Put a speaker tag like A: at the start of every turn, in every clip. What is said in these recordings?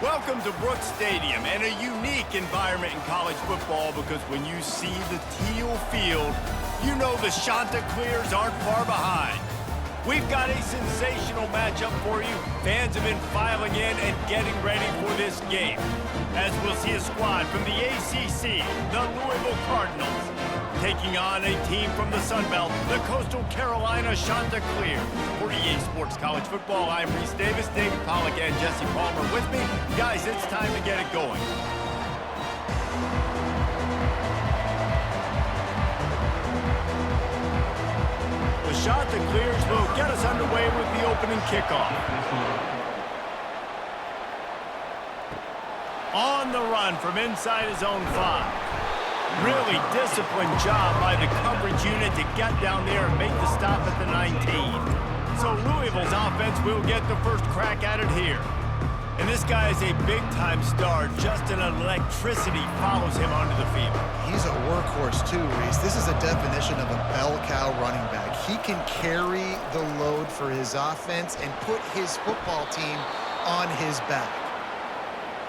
A: Welcome to Brooks Stadium, and a unique environment in college football because when you see the teal field, you know the Chanticleers aren't far behind. We've got a sensational matchup for you. Fans have been filing in and getting ready for this game, as we'll see a squad from the ACC, the Louisville Cardinals, taking on a team from the Sun Belt, the Coastal Carolina Chanticleer. For EA Sports College Football, I'm Reese Davis, David Pollack, and Jesse Palmer with me. Guys, it's time to get it going. The Chanticleers will get us underway with the opening kickoff. On the run from inside his own 5. Really disciplined job by the coverage unit to get down there and make the stop at the 19. So Louisville's offense will get the first crack at it here. And this guy is a big-time star. Just an electricity follows him onto the field.
B: He's a workhorse too, Reese. This is a definition of a bell cow running back. He can carry the load for his offense and put his football team on his back.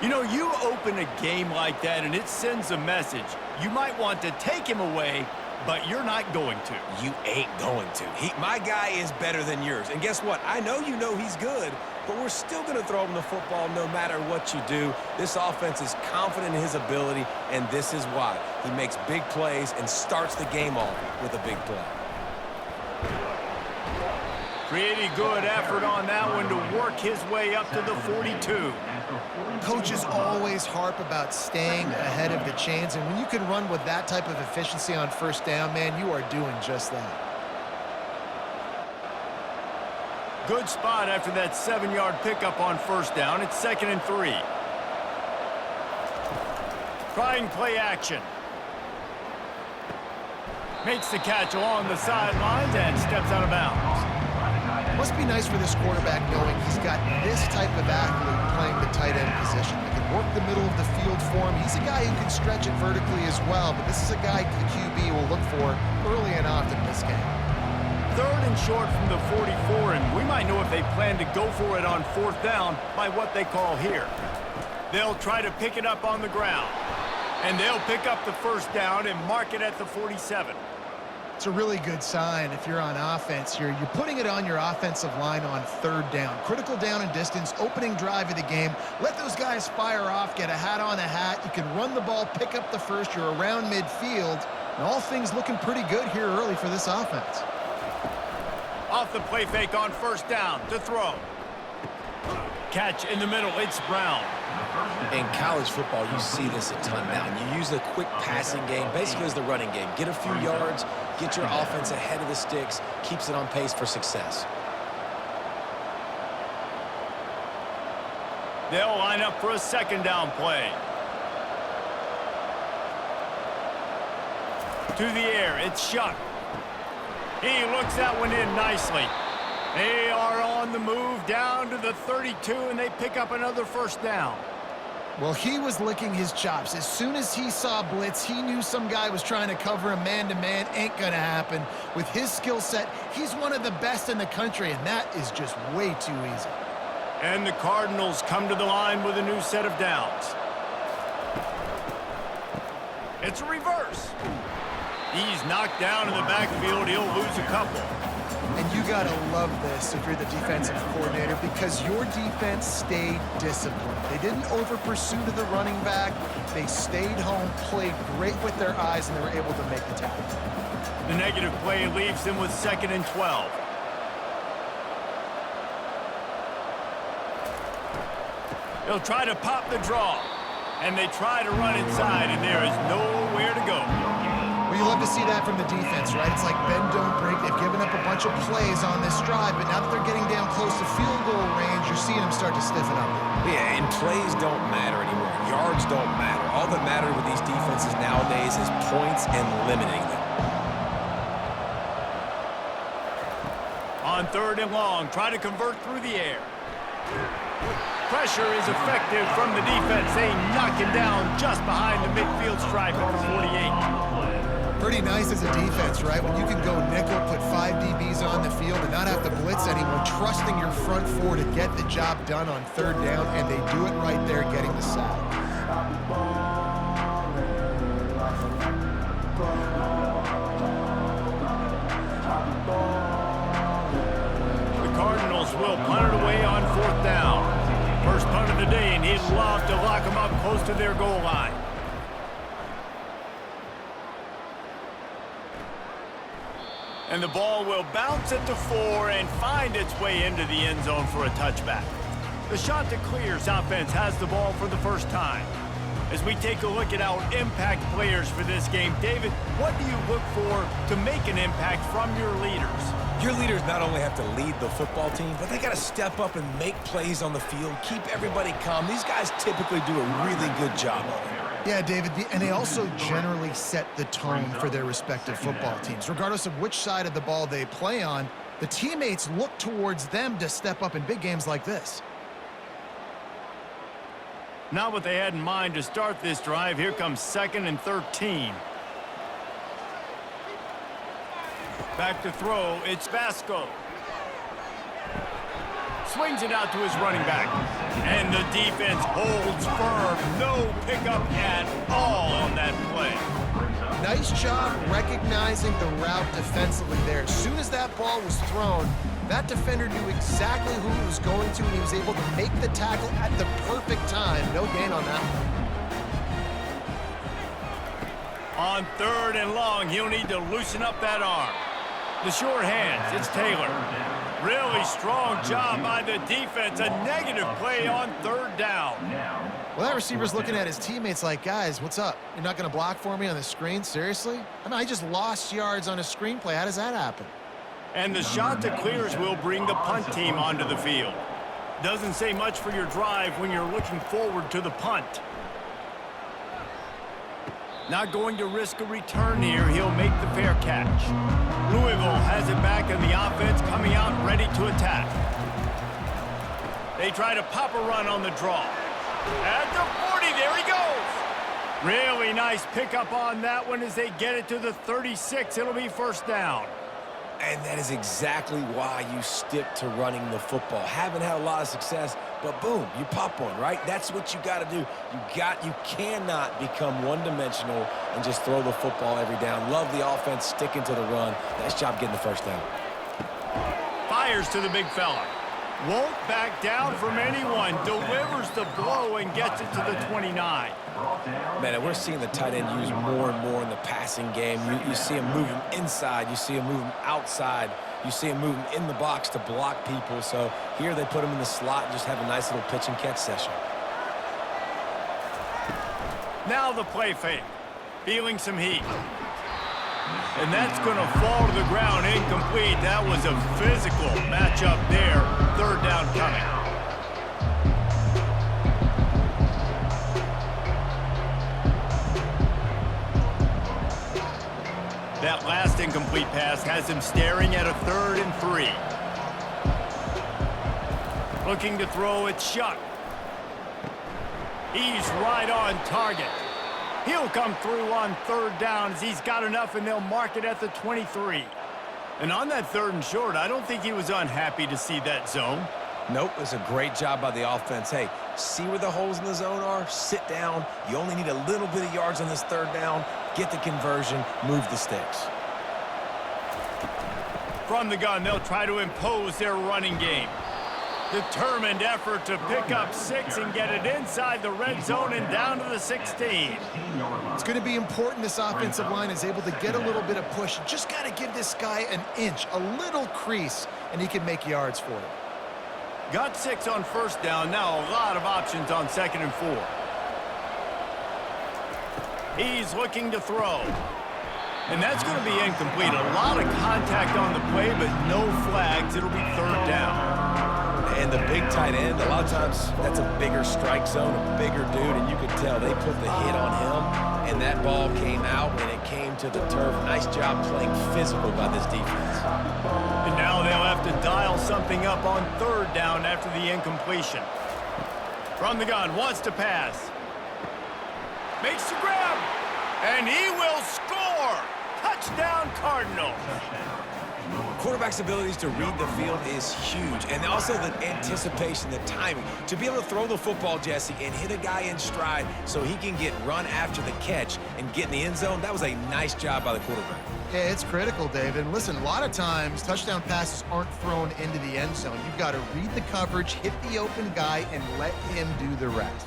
A: You know, you open a game like that and it sends a message. You might want to take him away, but you're not going to.
C: You ain't going to. My guy is better than yours. And guess what? I know you know he's good, but we're still going to throw him the football no matter what you do. This offense is confident in his ability, and this is why. He makes big plays and starts the game off with a big play.
A: Pretty good effort on that one to work his way up to the 42.
B: Coaches always harp about staying ahead of the chains, and when you can run with that type of efficiency on first down, man, you are doing just that.
A: Good spot after that 7-yard pickup on first down. It's 2nd and 3. Trying play action. Makes the catch along the sidelines and steps out of bounds.
B: Must be nice for this quarterback knowing he's got this type of athlete playing the tight end position. He can work the middle of the field for him. He's a guy who can stretch it vertically as well, but this is a guy the QB will look for early and often in this game.
A: 3rd and short from the 44, and we might know if they plan to go for it on 4th down by what they call here. They'll try to pick it up on the ground, and they'll pick up the first down and mark it at the 47.
B: It's a really good sign if you're on offense. You're putting it on your offensive line on 3rd down. Critical down and distance, opening drive of the game. Let those guys fire off, get a hat on a hat. You can run the ball, pick up the first. You're around midfield. And all things looking pretty good here early for this offense.
A: Off the play fake on first down to throw. Catch in the middle, it's Brown.
C: In college football, you see this a ton now. You use the quick passing game, basically as the running game. Get a few yards, get your offense ahead of the sticks, keeps it on pace for success.
A: They'll line up for a 2nd down play. To the air, it's Shuck. He looks that one in nicely. They are on the move down to the 32, and they pick up another first down.
B: Well, he was licking his chops. As soon as he saw blitz, he knew some guy was trying to cover him man-to-man. Ain't gonna happen. With his skill set, he's one of the best in the country, and that is just way too easy.
A: And the Cardinals come to the line with a new set of downs. It's a reverse. He's knocked down in the backfield. He'll lose a couple.
B: And you got to love this if you're the defensive coordinator because your defense stayed disciplined. They didn't over-pursue to the running back. They stayed home, played great with their eyes, and they were able to make the tackle.
A: The negative play leaves them with 2nd and 12. They'll try to pop the draw, and they try to run inside, and there is nowhere to go.
B: Well, you love to see that from the defense, right? It's like bend, don't break. They've given up a bunch of plays on this drive, but now that they're getting down close to field goal range, you're seeing them start to stiffen up.
C: Yeah, and plays don't matter anymore. Yards don't matter. All that matters with these defenses nowadays is points and limiting them.
A: On 3rd and long, try to convert through the air. Pressure is effective from the defense. They knock him down just behind the midfield stripe at the 48.
B: Pretty nice as a defense, right? When you can go nickel, put 5 DBs on the field and not have to blitz anyone, trusting your front four to get the job done on third down, and they do it right there, getting the sack.
A: The Cardinals will punt it away on 4th down. First punt of the day, and he'd love to lock them up close to their goal line. And the ball will bounce at the 4 and find its way into the end zone for a touchback. The Chanticleers offense has the ball for the first time. As we take a look at our impact players for this game, David, what do you look for to make an impact from your leaders?
C: Your leaders not only have to lead the football team, but they got to step up and make plays on the field, keep everybody calm. These guys typically do a really good job of it.
B: Yeah, David, and they also generally set the tone for their respective football teams. Regardless of which side of the ball they play on, the teammates look towards them to step up in big games like this.
A: Not what they had in mind to start this drive. Here comes 2nd and 13. Back to throw, it's Vasco. Swings it out to his running back. And the defense holds firm. No pickup at all on that play.
B: Nice job recognizing the route defensively there. As soon as that ball was thrown, that defender knew exactly who he was going to, and he was able to make the tackle at the perfect time. No gain on that one.
A: On 3rd and long, he'll need to loosen up that arm. The short hands, it's Taylor. Really strong job by the defense. A negative play on 3rd down.
B: Well, that receiver's looking at his teammates like, guys, what's up? You're not going to block for me on the screen? Seriously? I mean, I just lost yards on a screenplay. How does that happen?
A: And the Chanticleers will bring the punt team onto the field. Doesn't say much for your drive when you're looking forward to the punt. Not going to risk a return here. He'll make the fair catch. Louisville has it back, and the offense coming out ready to attack. They try to pop a run on the draw. At the 40, there he goes. Really nice pickup on that one as they get it to the 36. It'll be 1st down.
C: And that is exactly why you stick to running the football. Haven't had a lot of success, but boom, you pop one, right? That's what you got to do. You cannot become one-dimensional and just throw the football every down. Love the offense sticking to the run. Nice job getting the 1st down.
A: Fires to the big fella. Won't back down from anyone. Delivers the blow and gets it to the 29.
C: Man, we're seeing the tight end used more and more in the passing game. You see him move him inside. You see him move him outside. You see him move him in the box to block people. So here they put him in the slot and just have a nice little pitch and catch session.
A: Now the play fake. Feeling some heat. And that's going to fall to the ground incomplete. That was a physical matchup there. 3rd down coming. That last incomplete pass has him staring at a 3rd and 3. Looking to throw, it's Shuck. He's right on target. He'll come through on 3rd down as he's got enough, and they'll mark it at the 23. And on that 3rd and short, I don't think he was unhappy to see that zone.
C: Nope, it's a great job by the offense. Hey, see where the holes in the zone are? Sit down. You only need a little bit of yards on this 3rd down. Get the conversion, move the sticks.
A: From the gun, they'll try to impose their running game. Determined effort to pick up 6 and get it inside the red zone and down to the 16.
B: It's going to be important this offensive line is able to get a little bit of push. Just got to give this guy an inch, a little crease, and he can make yards for it.
A: Got 6 on 1st down. Now a lot of options on 2nd and 4. He's looking to throw. And that's going to be incomplete. A lot of contact on the play, but no flags. It'll be 3rd down.
C: And the big tight end, a lot of times that's a bigger strike zone, a bigger dude, and you could tell they put the hit on him, and that ball came out, and it came to the turf. Nice job playing physical by this defense.
A: And now they'll have to dial something up on 3rd down after the incompletion. From the gun, wants to pass. Makes the grab, and he will score. Touchdown, Cardinals.
C: Quarterback's abilities to read the field is huge, and also the anticipation, the timing. To be able to throw the football, Jesse, and hit a guy in stride so he can get run after the catch and get in the end zone, that was a nice job by the quarterback.
B: Yeah, it's critical, David. And listen, a lot of times, touchdown passes aren't thrown into the end zone. You've got to read the coverage, hit the open guy, and let him do the rest.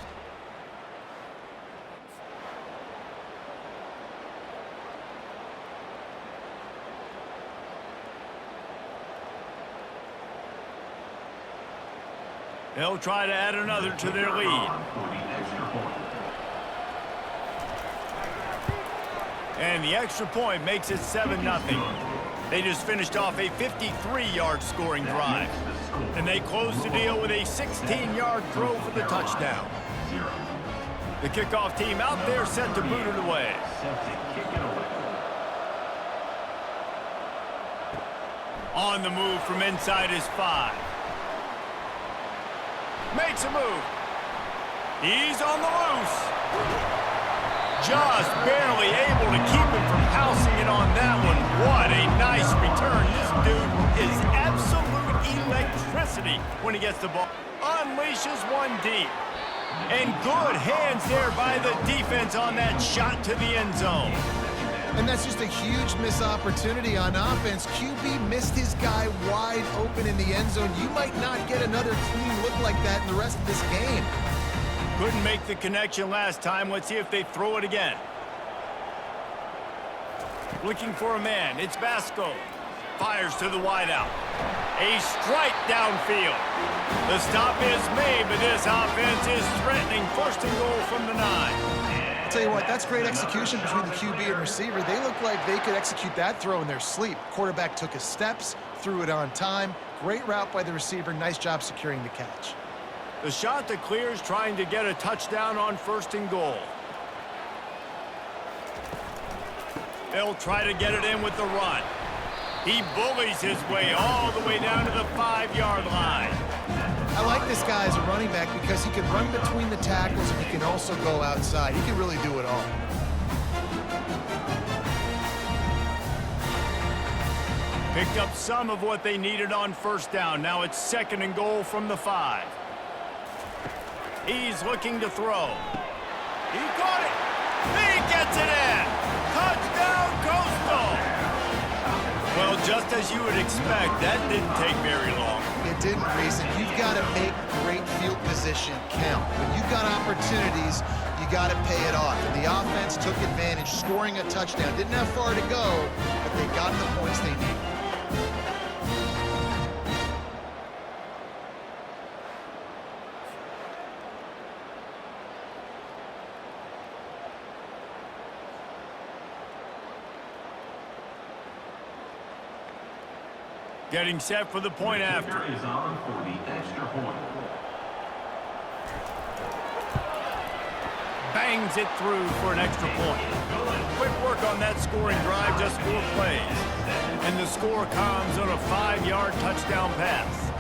A: They'll try to add another to their lead. And the extra point makes it 7-0. They just finished off a 53-yard scoring drive. And they close the deal with a 16-yard throw for the touchdown. The kickoff team out there set to boot it away. On the move from inside his 5. Makes a move. He's on the loose. Just barely able to keep him from housing it on that one. What a nice return. This dude is absolute electricity when he gets the ball. Unleashes one deep. And good hands there by the defense on that shot to the end zone.
B: And that's just a huge missed opportunity on offense. QB missed his guy wide open in the end zone. You might not get another clean look like that in the rest of this game.
A: Couldn't make the connection last time. Let's see if they throw it again. Looking for a man. It's Vasco. Fires to the wideout. A strike downfield. The stop is made, but this offense is threatening. First and goal from the 9.
B: I'll tell you what, that's great execution between the QB and receiver. They look like they could execute that throw in their sleep. Quarterback took his steps, threw it on time. Great route by the receiver. Nice job securing the catch.
A: The shot that clears trying to get a touchdown on first and goal. They'll try to get it in with the run. He bullies his way all the way down to the 5-yard line.
B: I like this guy as a running back because he can run between the tackles and he can also go outside. He can really do it all.
A: Picked up some of what they needed on first down. Now it's second and goal from the 5. He's looking to throw. He got it. He gets it in. Touchdown, Coastal. Well, just as you would expect, that didn't take very long.
B: It didn't, Reason. You've got to make great field position count. When you've got opportunities, you got to pay it off. And the offense took advantage, scoring a touchdown. Didn't have far to go, but they got the points they needed.
A: Getting set for the point after.
D: Is on for the extra point.
A: Bangs it through for an extra point. Quick work on that scoring drive, just 4 plays. And the score comes on a 5-yard touchdown pass.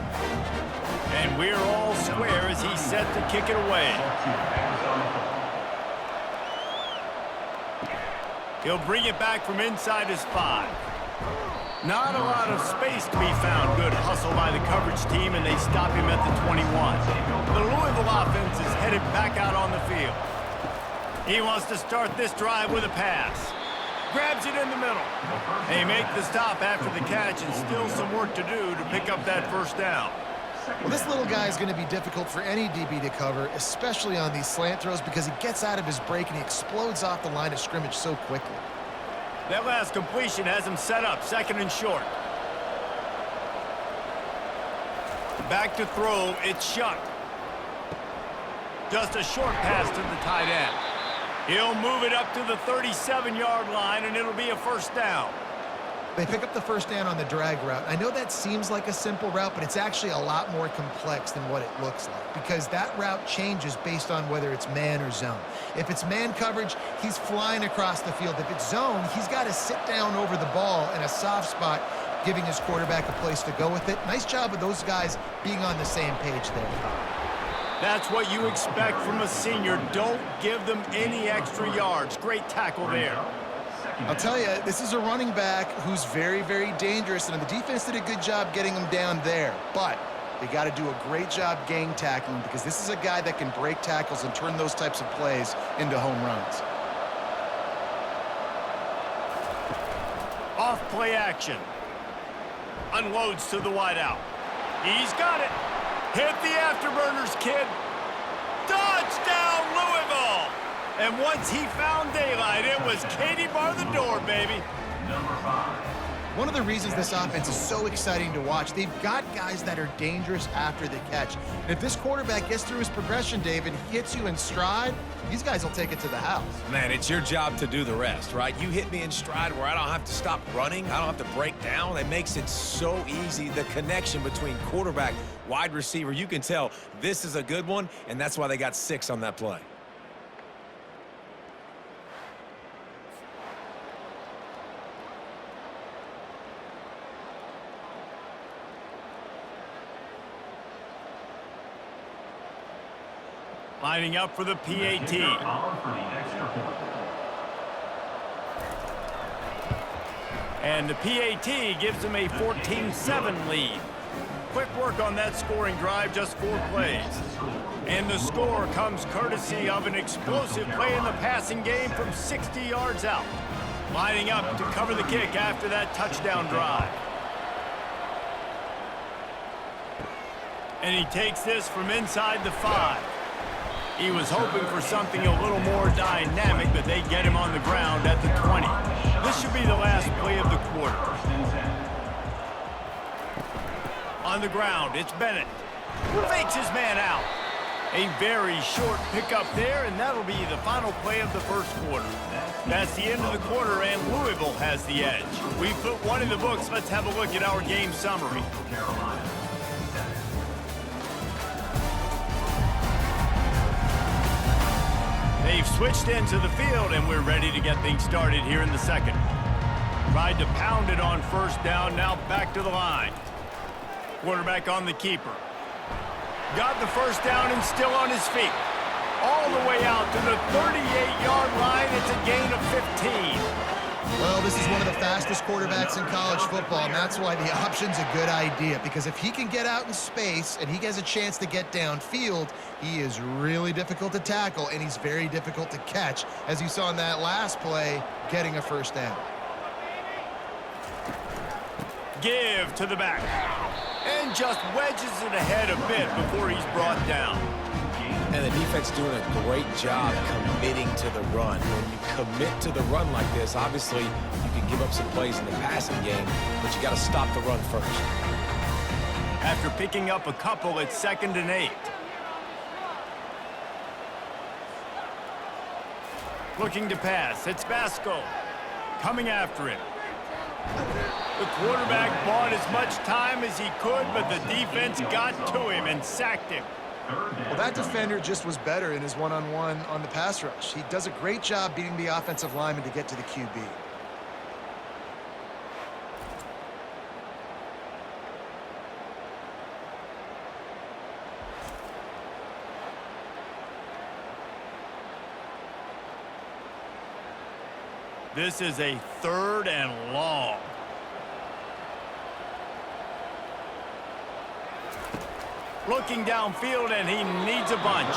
A: And we're all square as he's set to kick it away. He'll bring it back from inside his 5. Not a lot of space to be found. Good hustle by the coverage team, and they stop him at the 21. The Louisville offense is headed back out on the field. He wants to start this drive with a pass. Grabs it in the middle. They make the stop after the catch, and still some work to do to pick up that first down.
B: Well, this little guy is going to be difficult for any DB to cover, especially on these slant throws, because he gets out of his break and he explodes off the line of scrimmage so quickly.
A: That last completion has him set up, second and short. Back to throw, it's Shuck. Just a short pass to the tight end. He'll move it up to the 37-yard line, and it'll be a first down.
B: They pick up the first down on the drag route. I know that seems like a simple route, but it's actually a lot more complex than what it looks like because that route changes based on whether it's man or zone. If it's man coverage, he's flying across the field. If it's zone, he's got to sit down over the ball in a soft spot, giving his quarterback a place to go with it. Nice job of those guys being on the same page there.
A: That's what you expect from a senior. Don't give them any extra yards. Great tackle there.
B: I'll tell you, this is a running back who's very, very dangerous, and the defense did a good job getting him down there. But they got to do a great job gang tackling because this is a guy that can break tackles and turn those types of plays into home runs.
A: Off play action. Unloads to the wideout. He's got it. Hit the afterburners, kid. Touchdown, Louisville! And once he found daylight, it was Katie bar the door, baby.
D: Number 5.
B: One of the reasons this offense is so exciting to watch, they've got guys that are dangerous after the catch. And if this quarterback gets through his progression, David, hits you in stride, these guys will take it to the house.
C: Man, it's your job to do the rest, right? You hit me in stride where I don't have to stop running. I don't have to break down. It makes it so easy. The connection between quarterback, wide receiver, you can tell this is a good one, and that's why they got 6 on that play.
A: Lining up for the PAT. And the PAT gives them a 14-7 lead. Quick work on that scoring drive, just 4 plays. And the score comes courtesy of an explosive play in the passing game from 60 yards out. Lining up to cover the kick after that touchdown drive. And he takes this from inside the 5. He was hoping for something a little more dynamic, but they get him on the ground at the 20. This should be the last play of the quarter. On the ground, it's Bennett. Fakes his man out. A very short pickup there, and that'll be the final play of the first quarter. That's the end of the quarter, and Louisville has the edge. We put one in the books. Let's have a look at our game summary. They've switched into the field, and we're ready to get things started here in the second. Tried to pound it on first down, now back to the line. Quarterback on the keeper. Got the first down and still on his feet. All the way out to the 38-yard line. It's a gain of 15.
B: Well, this is one of the fastest quarterbacks in college football, and that's why the option's a good idea, because if he can get out in space and he has a chance to get downfield, he is really difficult to tackle, and he's very difficult to catch, as you saw in that last play, getting a first down.
A: Give to the back. And just wedges it ahead a bit before he's brought down.
C: And the defense doing a great job committing to the run. When you commit to the run like this, obviously you can give up some plays in the passing game, but you got to stop the run first.
A: After picking up a couple, it's 2nd and 8. Looking to pass, it's Basco. Coming after it. The quarterback bought as much time as he could, but the defense got to him and sacked him.
B: Well, that defender just was better in his one-on-one on the pass rush. He does a great job beating the offensive lineman to get to the QB.
A: This is a 3rd and long. Looking downfield, and he needs a bunch.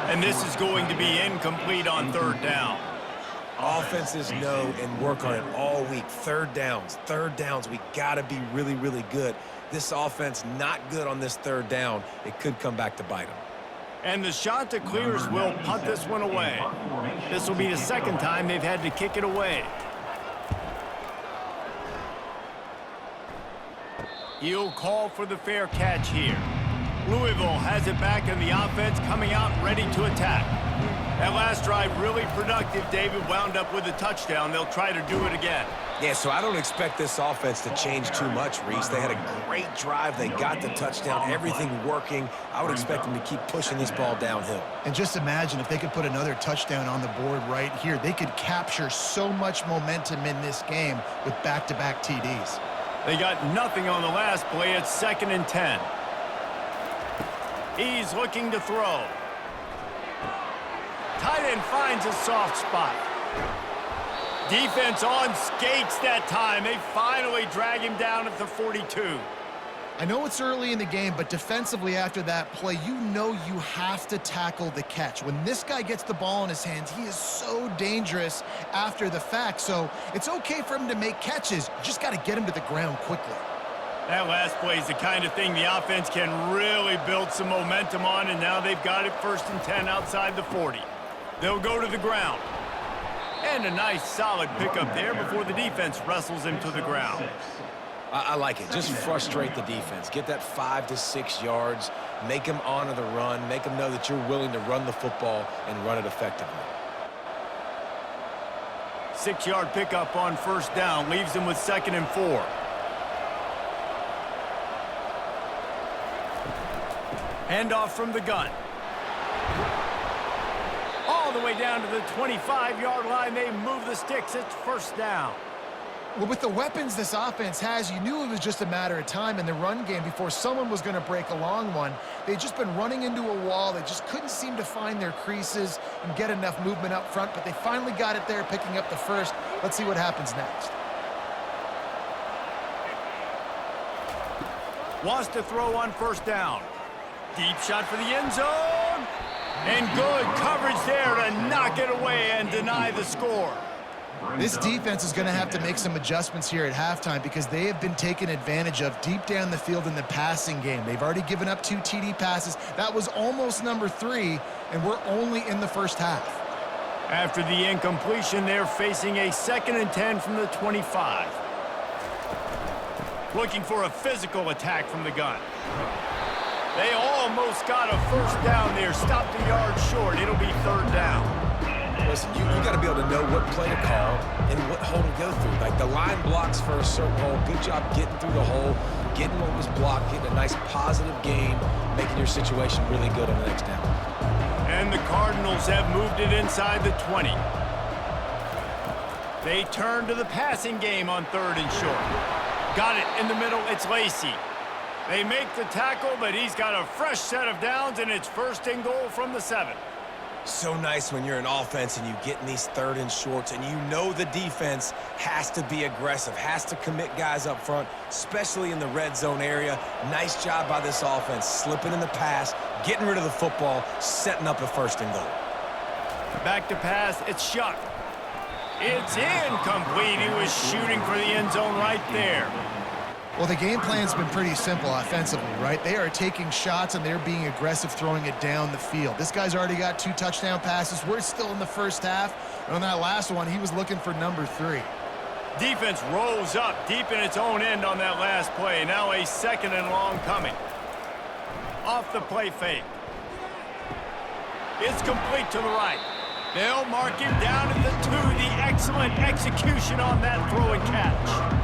A: And this is going to be incomplete on 3rd down.
C: Offenses know and work on it all week. 3rd downs. We got to be really, really good. This offense not good on this 3rd down. It could come back to bite them.
A: And the Chanticleers will punt this one away. This will be the 2nd time they've had to kick it away. He'll call for the fair catch here. Louisville has it back, and the offense coming out ready to attack. That last drive really productive. David wound up with a touchdown. They'll try to do it again.
C: Yeah, so I don't expect this offense to change too much, Reese. They had a great drive. They got the touchdown, everything working. I would expect them to keep pushing this ball downhill.
B: And just imagine if they could put another touchdown on the board right here. They could capture so much momentum in this game with back-to-back TDs.
A: They got nothing on the last play. It's 2nd and 10. He's looking to throw. Tight end finds a soft spot. Defense on skates that time. They finally drag him down at the 42.
B: I know it's early in the game, but defensively after that play, you know you have to tackle the catch. When this guy gets the ball in his hands, he is so dangerous after the fact. So it's okay for him to make catches. You just got to get him to the ground quickly.
A: That last play is the kind of thing the offense can really build some momentum on, and now they've got it 1st and 10 outside the 40. They'll go to the ground. And a nice solid pickup there before the defense wrestles him to the ground.
C: I like it. Just frustrate the defense. Get that 5 to 6 yards. Make them honor the run. Make them know that you're willing to run the football and run it effectively.
A: 6-yard pickup on 1st down. Leaves them with 2nd and 4. Handoff from the gun. All the way down to the 25-yard line. They move the sticks. It's 1st down.
B: Well, with the weapons this offense has, you knew it was just a matter of time in the run game before someone was going to break a long one. They'd just been running into a wall. They just couldn't seem to find their creases and get enough movement up front, but they finally got it there, picking up the first. Let's see what happens next.
A: Wants to throw on 1st down. Deep shot for the end zone. And good coverage there to knock it away and deny the score.
B: This defense is going to have to make some adjustments here at halftime because they have been taken advantage of deep down the field in the passing game. They've already given up 2 TD passes. That was almost number 3, and we're only in the 1st half.
A: After the incompletion, they're facing a 2nd and 10 from the 25. Looking for a physical attack from the gun. They almost got a 1st down there. Stopped a yard short. It'll be 3rd down.
C: Listen, you got to be able to know what play to call and what hole to go through. Like the line blocks for a certain hole. Good job getting through the hole, getting what was blocked, getting a nice positive gain, making your situation really good on the next down.
A: And the Cardinals have moved it inside the 20. They turn to the passing game on 3rd and short. Got it in the middle. It's Lacey. They make the tackle, but he's got a fresh set of downs, and it's 1st and goal from the 7.
C: So nice when you're an offense and you get in these 3rd and shorts and you know the defense has to be aggressive, has to commit guys up front, especially in the red zone area. Nice job by this offense, slipping in the pass, getting rid of the football, setting up a 1st and goal.
A: Back to pass, it's Shuck. It's incomplete. He was shooting for the end zone right there.
B: Well, the game plan's been pretty simple offensively, right? They are taking shots, and they're being aggressive throwing it down the field. This guy's already got 2 touchdown passes. We're still in the 1st half. And on that last one, he was looking for number 3.
A: Defense rolls up deep in its own end on that last play. Now a 2nd and long coming. Off the play fake. It's complete to the right. They'll mark him down at the 2. The excellent execution on that throw and catch.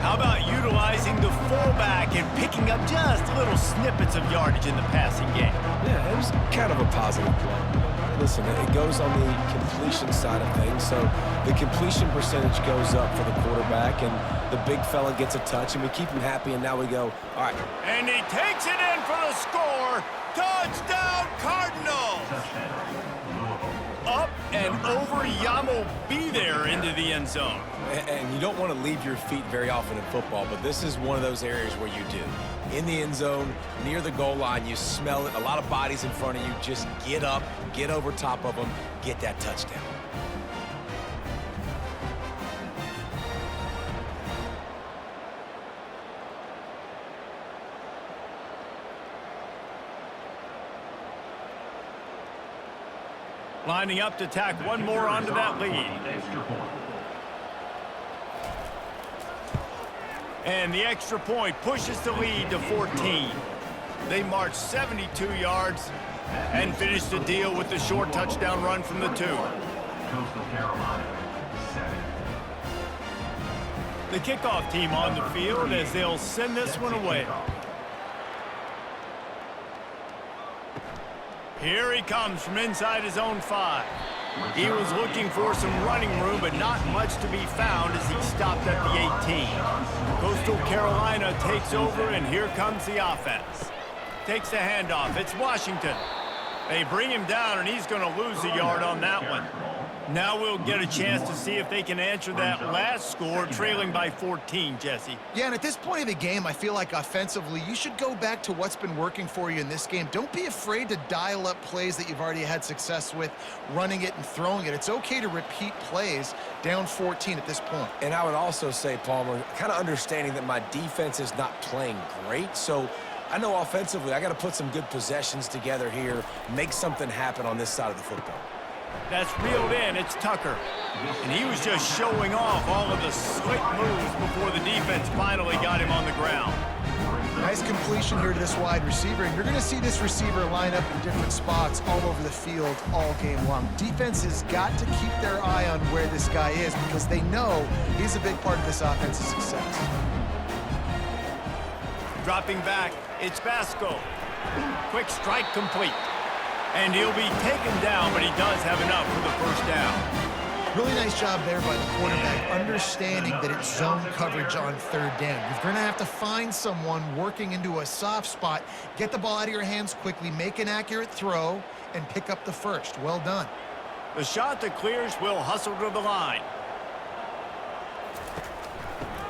A: How about utilizing the fullback and picking up just little snippets of yardage in the passing game?
C: Yeah, it was kind of a positive play. Listen, it goes on the completion side of things, so the completion percentage goes up for the quarterback, and the big fella gets a touch, and we keep him happy, and now we go, all right.
A: And he takes it in for the score. Touchdown, Cardinals! Up and over, Yamo be there into the end zone.
C: And you don't want to leave your feet very often in football, but this is one of those areas where you do. In the end zone, near the goal line, you smell it. A lot of bodies in front of you. Just get up, get over top of them, get that touchdown.
A: Lining up to tack one more onto that lead. And the extra point pushes the lead to 14. They march 72 yards and finish the deal with the short touchdown run from the 2. The kickoff team on the field as they'll send this one away. Here he comes from inside his own 5. He was looking for some running room, but not much to be found as he stopped at the 18. Coastal Carolina takes over, and here comes the offense. Takes the handoff. It's Washington. They bring him down, and he's going to lose a yard on that one. Now we'll get a chance to see if they can answer that last score, trailing by 14, Jesse.
B: Yeah, and at this point of the game, I feel like offensively, you should go back to what's been working for you in this game. Don't be afraid to dial up plays that you've already had success with, running it and throwing it. It's okay to repeat plays down 14 at this point.
C: And I would also say, Palmer, kind of understanding that my defense is not playing great, so I know offensively I got to put some good possessions together here, make something happen on this side of the football.
A: That's reeled in. It's Tucker. And he was just showing off all of the slick moves before the defense finally got him on the ground.
B: Nice completion here to this wide receiver, and you're going to see this receiver line up in different spots all over the field all game long. Defense has got to keep their eye on where this guy is because they know he's a big part of this offense's success.
A: Dropping back, it's Basco. Quick strike complete. And he'll be taken down, but he does have enough for the first down.
B: Really nice job there by the quarterback, understanding that it's zone coverage on third down. You're going to have to find someone working into a soft spot, get the ball out of your hands quickly, make an accurate throw, and pick up the first. Well done.
A: The shot that clears will hustle to the line.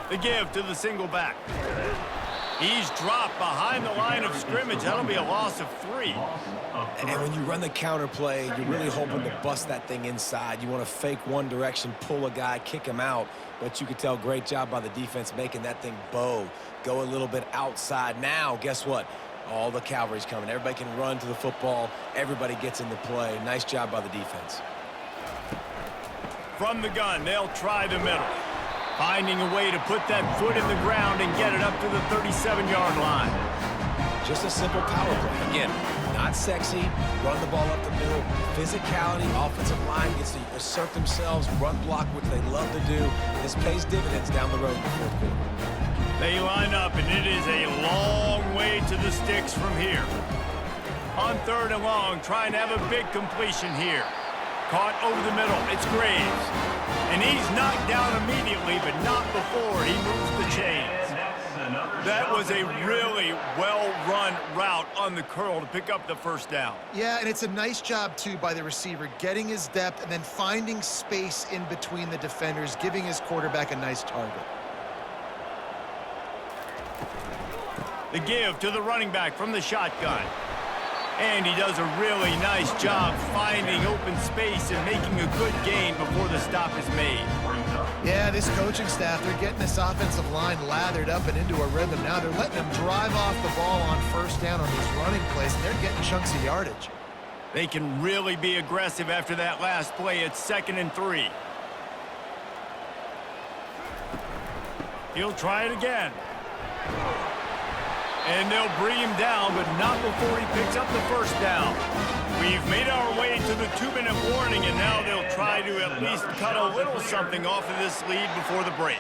A: The give to the single back. He's dropped behind the line of scrimmage. That'll be a loss of 3.
C: And when you run the counter play, you're really hoping to bust that thing inside. You want to fake one direction, pull a guy, kick him out. But you could tell, great job by the defense making that thing bow, go a little bit outside. Now, guess what? All the cavalry's coming. Everybody can run to the football. Everybody gets into play. Nice job by the defense.
A: From the gun, they'll try the middle. Finding a way to put that foot in the ground and get it up to the 37-yard line.
C: Just a simple power play. Again, not sexy, run the ball up the middle. Physicality, offensive line gets to assert themselves, run block, which they love to do. This pays dividends down the road in the fourth quarter.
A: They line up, and it is a long way to the sticks from here. On third and long, trying to have a big completion here. Caught over the middle. It's Graves. And he's knocked down immediately, but not before he moves the chains. That was a really well-run route on the curl to pick up the first down.
B: Yeah, and it's a nice job, too, by the receiver, getting his depth and then finding space in between the defenders, giving his quarterback a nice target.
A: The give to the running back from the shotgun. And he does a really nice job finding open space and making a good gain before the stop is made.
B: Yeah, this coaching staff, they're getting this offensive line lathered up and into a rhythm. Now they're letting them drive off the ball on first down on these running plays, and they're getting chunks of yardage.
A: They can really be aggressive after that last play. It's 2nd and 3. He'll try it again. And they'll bring him down, but not before he picks up the first down. We've made our way to the 2-minute warning, and now they'll try to at least cut a little something off of this lead before the break.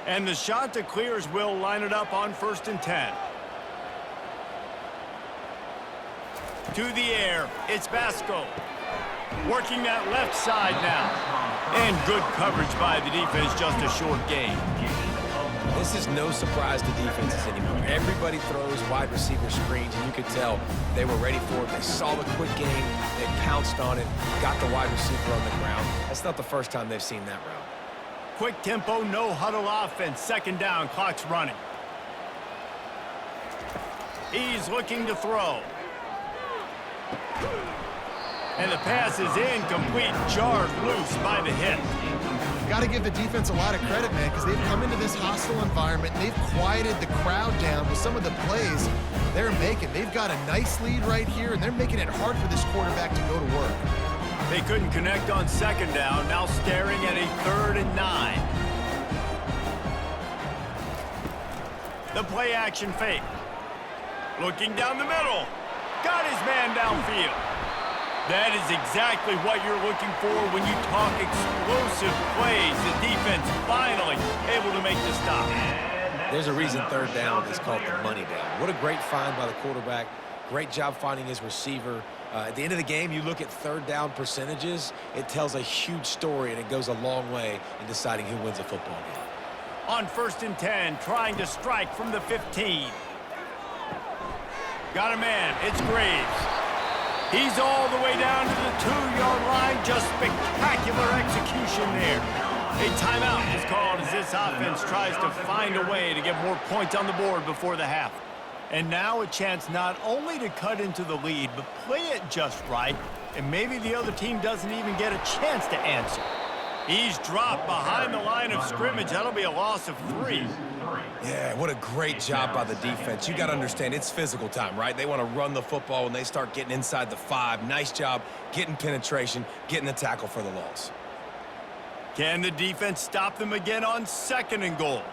A: And the shot that clears will line it up on 1st and 10. To the air, it's Basco. Working that left side now. And good coverage by the defense, just a short gain.
C: This is no surprise to defenses anymore. Everybody throws wide receiver screens, and you could tell they were ready for it. They saw the quick game. They pounced on it, got the wide receiver on the ground. That's not the first time they've seen that route.
A: Quick tempo, no huddle offense. 2nd down, clock's running. He's looking to throw. And the pass is incomplete, jarred loose by the hit.
B: Got to give the defense a lot of credit, man, because they've come into this hostile environment and they've quieted the crowd down with some of the plays they're making. They've got a nice lead right here, and they're making it hard for this quarterback to go to work.
A: They couldn't connect on 2nd down, now staring at a 3rd and 9. The play action fake. Looking down the middle. Got his man downfield. That is exactly what you're looking for when you talk explosive plays. The defense finally able to make the stop.
C: There's a reason 3rd down is called the money down. What a great find by the quarterback. Great job finding his receiver. At the end of the game, you look at 3rd down percentages. It tells a huge story, and it goes a long way in deciding who wins a football game.
A: On 1st and 10, trying to strike from the 15. Got a man. It's Graves. He's all the way down to the 2-yard line. Just spectacular execution there. A timeout is called as this offense tries to find a way to get more points on the board before the half. And now a chance not only to cut into the lead, but play it just right, and maybe the other team doesn't even get a chance to answer. He's dropped behind the line of scrimmage. That'll be a loss of 3.
C: Yeah, what a great job by the defense. You got to understand, it's physical time, right? They want to run the football when they start getting inside the 5. Nice job getting penetration, getting the tackle for the loss.
A: Can the defense stop them again on 2nd and goal?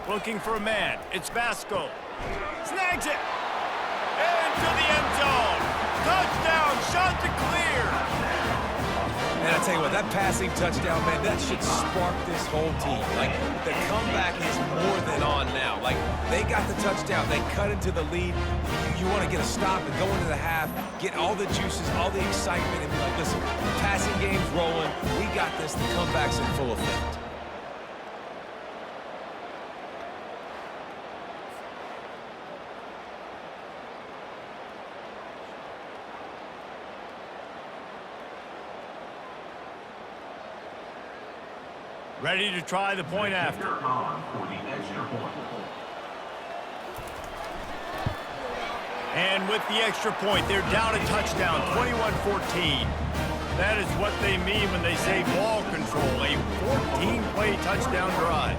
A: Looking for a man. It's Vasco. Snags it. Into the end zone. Touchdown. Shot to clear.
C: And I tell you what, that passing touchdown, man, that should spark this whole team. Like, the comeback is more than on now. Like, they got the touchdown. They cut into the lead. You want to get a stop and go into the half, get all the juices, all the excitement, and be like, listen, the passing game's rolling. We got this. The comeback's in full effect.
A: Ready to try the point after.
D: For the extra point.
A: And with the extra point, they're down a touchdown, 21-14. That is what they mean when they say ball control, a 14-play touchdown drive.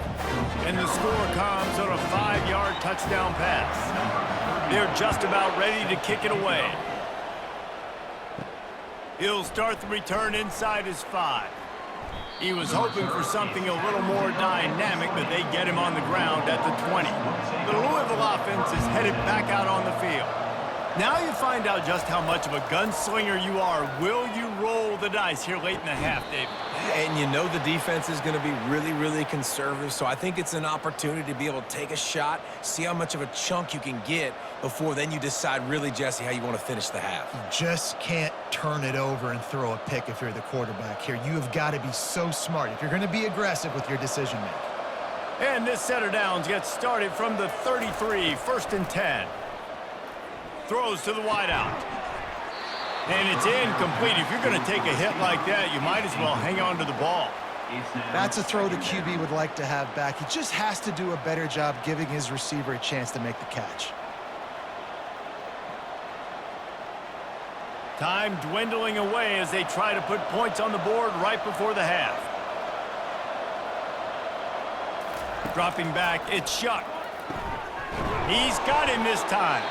A: And the score comes on a 5-yard touchdown pass. They're just about ready to kick it away. He'll start the return inside his 5. He was hoping for something a little more dynamic, but they get him on the ground at the 20. The Louisville offense is headed back out on the field. Now you find out just how much of a gunslinger you are. Will you roll the dice here late in the half, David?
C: And you know the defense is going to be really, really conservative, so I think it's an opportunity to be able to take a shot, see how much of a chunk you can get before then you decide really, Jesse, how you want to finish the half.
B: You just can't turn it over and throw a pick if you're the quarterback here. You have got to be so smart if you're going to be aggressive with your decision-making.
A: And this set of downs gets started from the 33, 1st and 10. Throws to the wideout. And it's incomplete. If you're going to take a hit like that, you might as well hang on to the ball.
B: That's a throw the QB would like to have back. He just has to do a better job giving his receiver a chance to make the catch.
A: Time dwindling away as they try to put points on the board right before the half. Dropping back, it's Shuck. He's got him this time.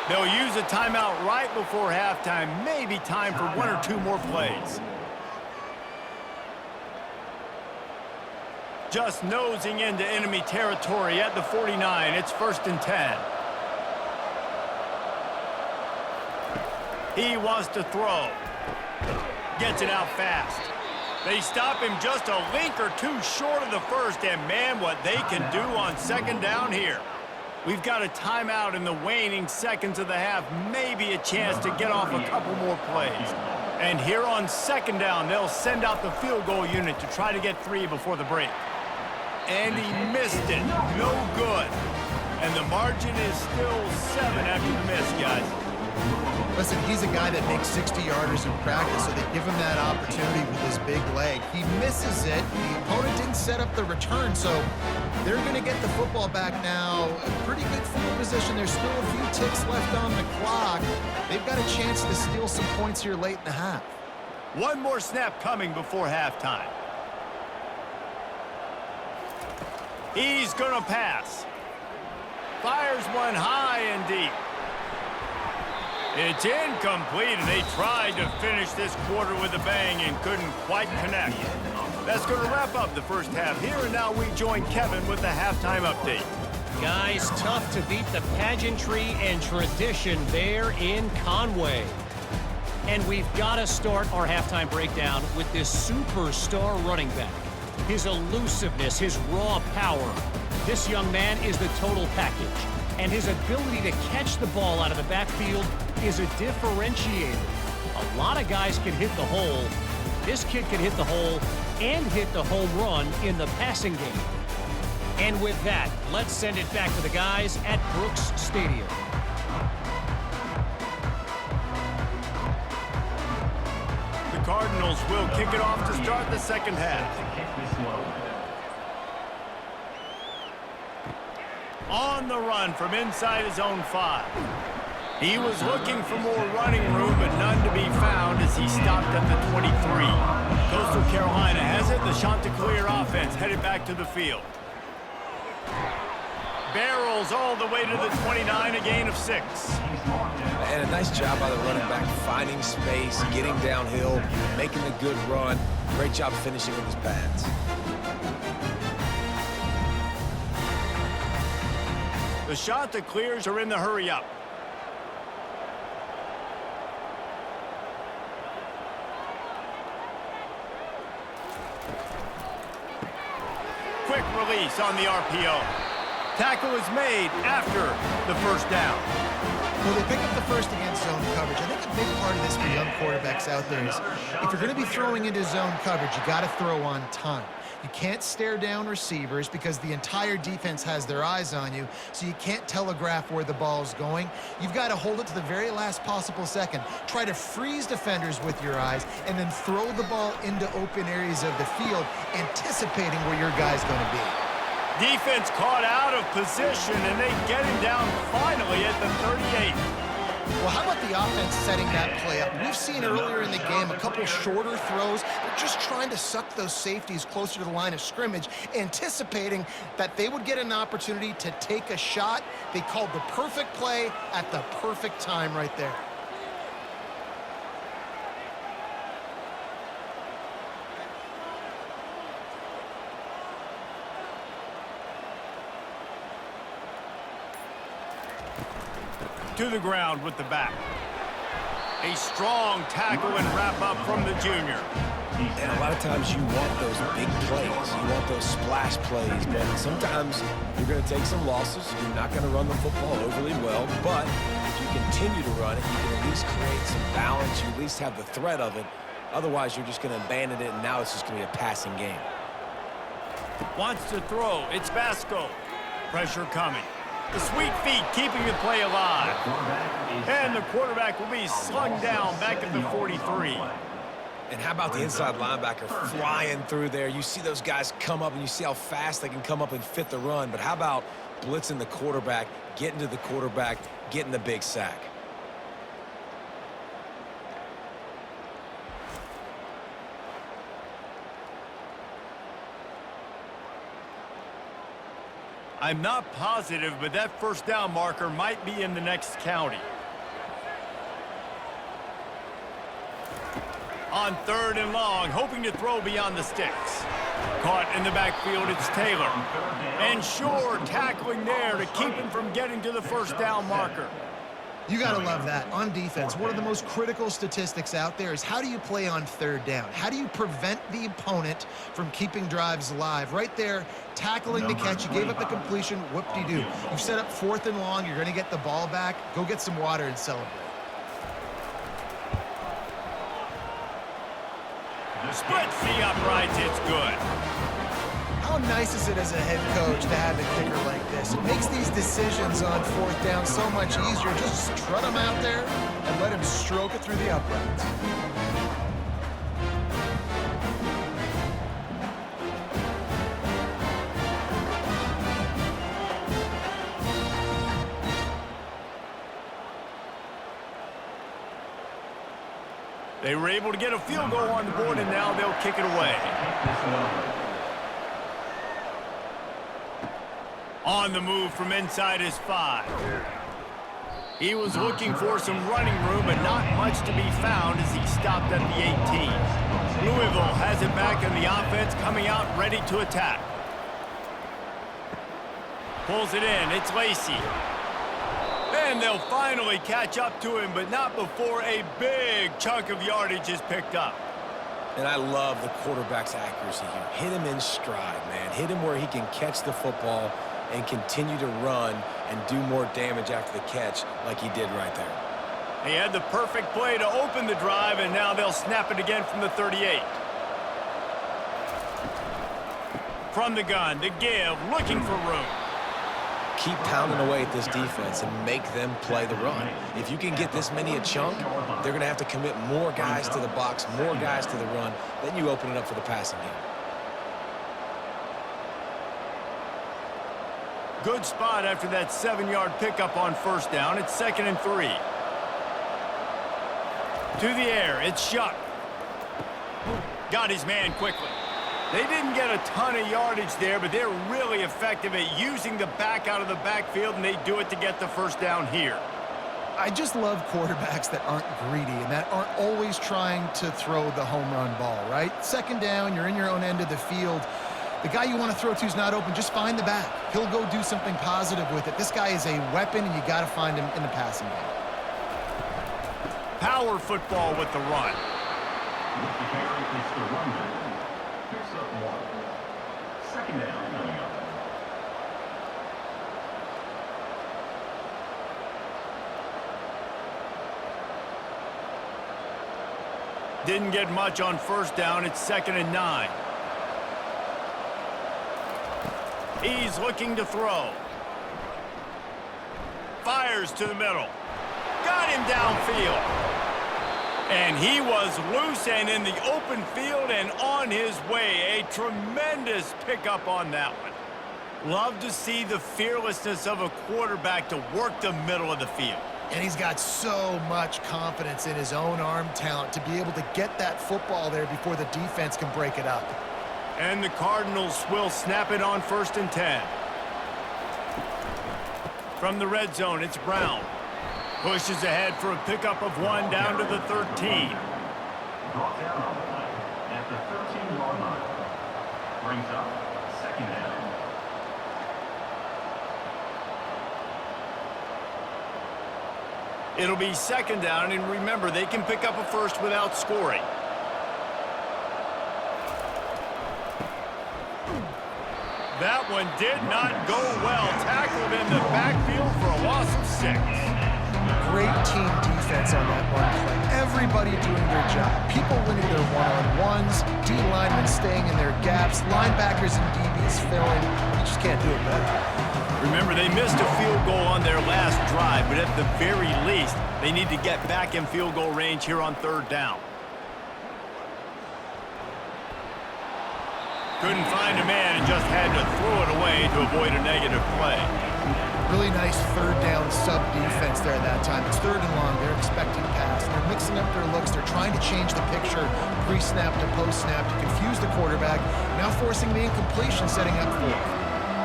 A: They'll use a timeout right before halftime. Maybe time for 1 or 2 more plays. Just nosing into enemy territory at the 49. It's 1st and 10. He wants to throw. Gets it out fast. They stop him just a link or 2 short of the 1st, and man, what they can do on 2nd down here. We've got a timeout in the waning seconds of the half, maybe a chance to get off a couple more plays. And here on 2nd down, they'll send out the field goal unit to try to get 3 before the break. And he missed it. No good. And the margin is still 7 after the miss, guys.
B: Listen, he's a guy that makes 60-yarders in practice, so they give him that opportunity with his big leg. He misses it. The opponent didn't set up the return, so they're going to get the football back now. A pretty good field position. There's still a few ticks left on the clock. They've got a chance to steal some points here late in the half.
A: One more snap coming before halftime. He's going to pass. Fires one high and deep. It's incomplete, and they tried to finish this quarter with a bang and couldn't quite connect. That's going to wrap up the first half. Here and now we join Kevin with the halftime update.
E: Guys, tough to beat the pageantry and tradition there in Conway. And we've got to start our halftime breakdown with this superstar running back. His elusiveness, his raw power. This young man is the total package. And his ability to catch the ball out of the backfield is a differentiator. A lot of guys can hit the hole. This kid can hit the hole and hit the home run in the passing game. And with that, let's send it back to the guys at Brooks Stadium.
A: will kick it off to start the second half. On the run from inside his own 5. He was looking for more running room, but none to be found as he stopped at the 23. Coastal Carolina has it. The Chanticleer offense headed back to the field. Barrels all the way to the 29, a gain of 6.
C: And a nice job by the running back, finding space, getting downhill, making a good run. Great job finishing with his pads.
A: The Chanticleers are in the hurry-up. Quick release on the RPO. Tackle is made after the first down.
B: Well, they pick up the first against zone coverage. I think a big part of this for young quarterbacks out there is if you're going to be throwing into zone coverage, you got to throw on time. You can't stare down receivers because the entire defense has their eyes on you, so you can't telegraph where the ball's going. You've got to hold it to the very last possible second. Try to freeze defenders with your eyes and then throw the ball into open areas of the field, anticipating where your guy's going to be.
A: Defense caught out of position, and they get him down finally at the 38.
B: Well, how about the offense setting that play up? We've seen earlier in the game a couple shorter throws. They're just trying to suck those safeties closer to the line of scrimmage, anticipating that they would get an opportunity to take a shot. They called the perfect play at the perfect time right there.
A: To the ground with the back. A strong tackle and wrap up from the junior.
C: And a lot of times you want those big plays. You want those splash plays. But sometimes you're going to take some losses. You're not going to run the football overly well. But if you continue to run it, you can at least create some balance. You at least have the threat of it. Otherwise, you're just going to abandon it, and now it's just going to be a passing game.
A: Wants to throw. It's Vasco. Pressure coming. The sweet feet keeping the play alive. And the quarterback will be slung down back at the 43.
C: And how about the inside linebacker flying through there? You see those guys come up, and you see how fast they can come up and fit the run. But how about blitzing the quarterback, getting to the quarterback, getting the big sack?
A: I'm not positive, but that first down marker might be in the next county. On 3rd and long, hoping to throw beyond the sticks. Caught in the backfield, it's Taylor. And Shore tackling there to keep him from getting to the first down marker.
B: You got to love that. On defense, one of the most critical statistics out there is how do you play on 3rd down? How do you prevent the opponent from keeping drives alive? Right there, tackling the catch. You gave up the completion. Whoop-de-doo. You've set up 4th and long. You're going to get the ball back. Go get some water and celebrate.
A: Splits the uprights. It's good.
B: How nice is it as a head coach to have a kicker like this? It makes these decisions on 4th down so much easier. Just strut him out there and let him stroke it through the uprights.
A: They were able to get a field goal on the board, and now they'll kick it away. On the move from inside his 5. He was looking for some running room, but not much to be found as he stopped at the 18. Louisville has it back, and the offense coming out ready to attack. Pulls it in. It's Lacey. And they'll finally catch up to him, but not before a big chunk of yardage is picked up.
C: And I love the quarterback's accuracy here. Hit him in stride, man. Hit him where he can catch the football and continue to run and do more damage after the catch like he did right there.
A: He had the perfect play to open the drive, and now they'll snap it again from the 38. From the gun, the give, looking for room.
C: keep pounding away at this defense and make them play the run. If you can get this many a chunk, they're going to have to commit more guys to the box, more guys to the run. Then you open it up for the passing game.
A: Good spot after that 7-yard pickup on first down. It's 2nd and 3. To the air, it's Shuck. Got his man quickly. They didn't get a ton of yardage there, but they're really effective at using the back out of the backfield, and they do it to get the first down here.
B: I just love quarterbacks that aren't greedy and that aren't always trying to throw the home run ball, right? 2nd down, you're in your own end of the field. The guy you want to throw to is not open. Just find the back. He'll go do something positive with it. This guy is a weapon, and you got to find him in the passing game.
A: Power football with the run.
D: With the carry, it's the runner. Picks up 1. 2nd down coming up.
A: Didn't get much on first down. It's 2nd and 9. He's looking to throw. Fires to the middle. Got him downfield. And he was loose and in the open field and on his way. A tremendous pickup on that one. Love to see the fearlessness of a quarterback to work the middle of the field.
B: And he's got so much confidence in his own arm talent to be able to get that football there before the defense can break it up.
A: And the Cardinals will snap it on 1st and 10. From the red zone, it's Brown. Pushes ahead for a pickup of 1 down to the 13.
D: Brought down on the play at the 13-yard line. Brings up 2nd down.
A: It'll be 2nd down, and remember, they can pick up a first without scoring. That one did not go well. Tackled in the backfield for a loss of 6.
B: Great team defense on that one play. Everybody doing their job. People winning their one-on-ones, D linemen staying in their gaps, linebackers and DBs filling. You just can't do it better.
A: Remember, they missed a field goal on their last drive, but at the very least, they need to get back in field goal range here on 3rd down. Couldn't find a man and just had to throw it away to avoid a negative play.
B: Really nice 3rd down sub defense there that time. It's 3rd and long. They're expecting pass. They're mixing up their looks. They're trying to change the picture pre-snap to post-snap to confuse the quarterback. Now forcing the incompletion, setting up 4th.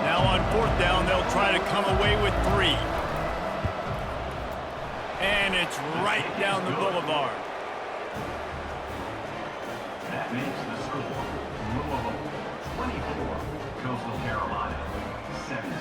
A: Now on 4th down, they'll try to come away with 3. And it's right down the boulevard.
D: That makes the score. Louisville 24, Coastal Carolina 17.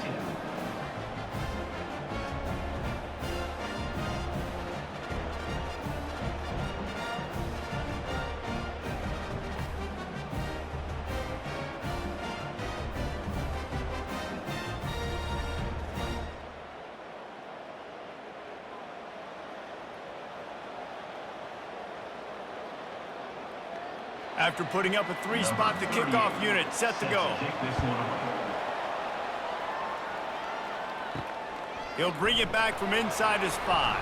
A: After putting up a 3-spot, the kickoff unit set to go. He'll bring it back from inside his 5.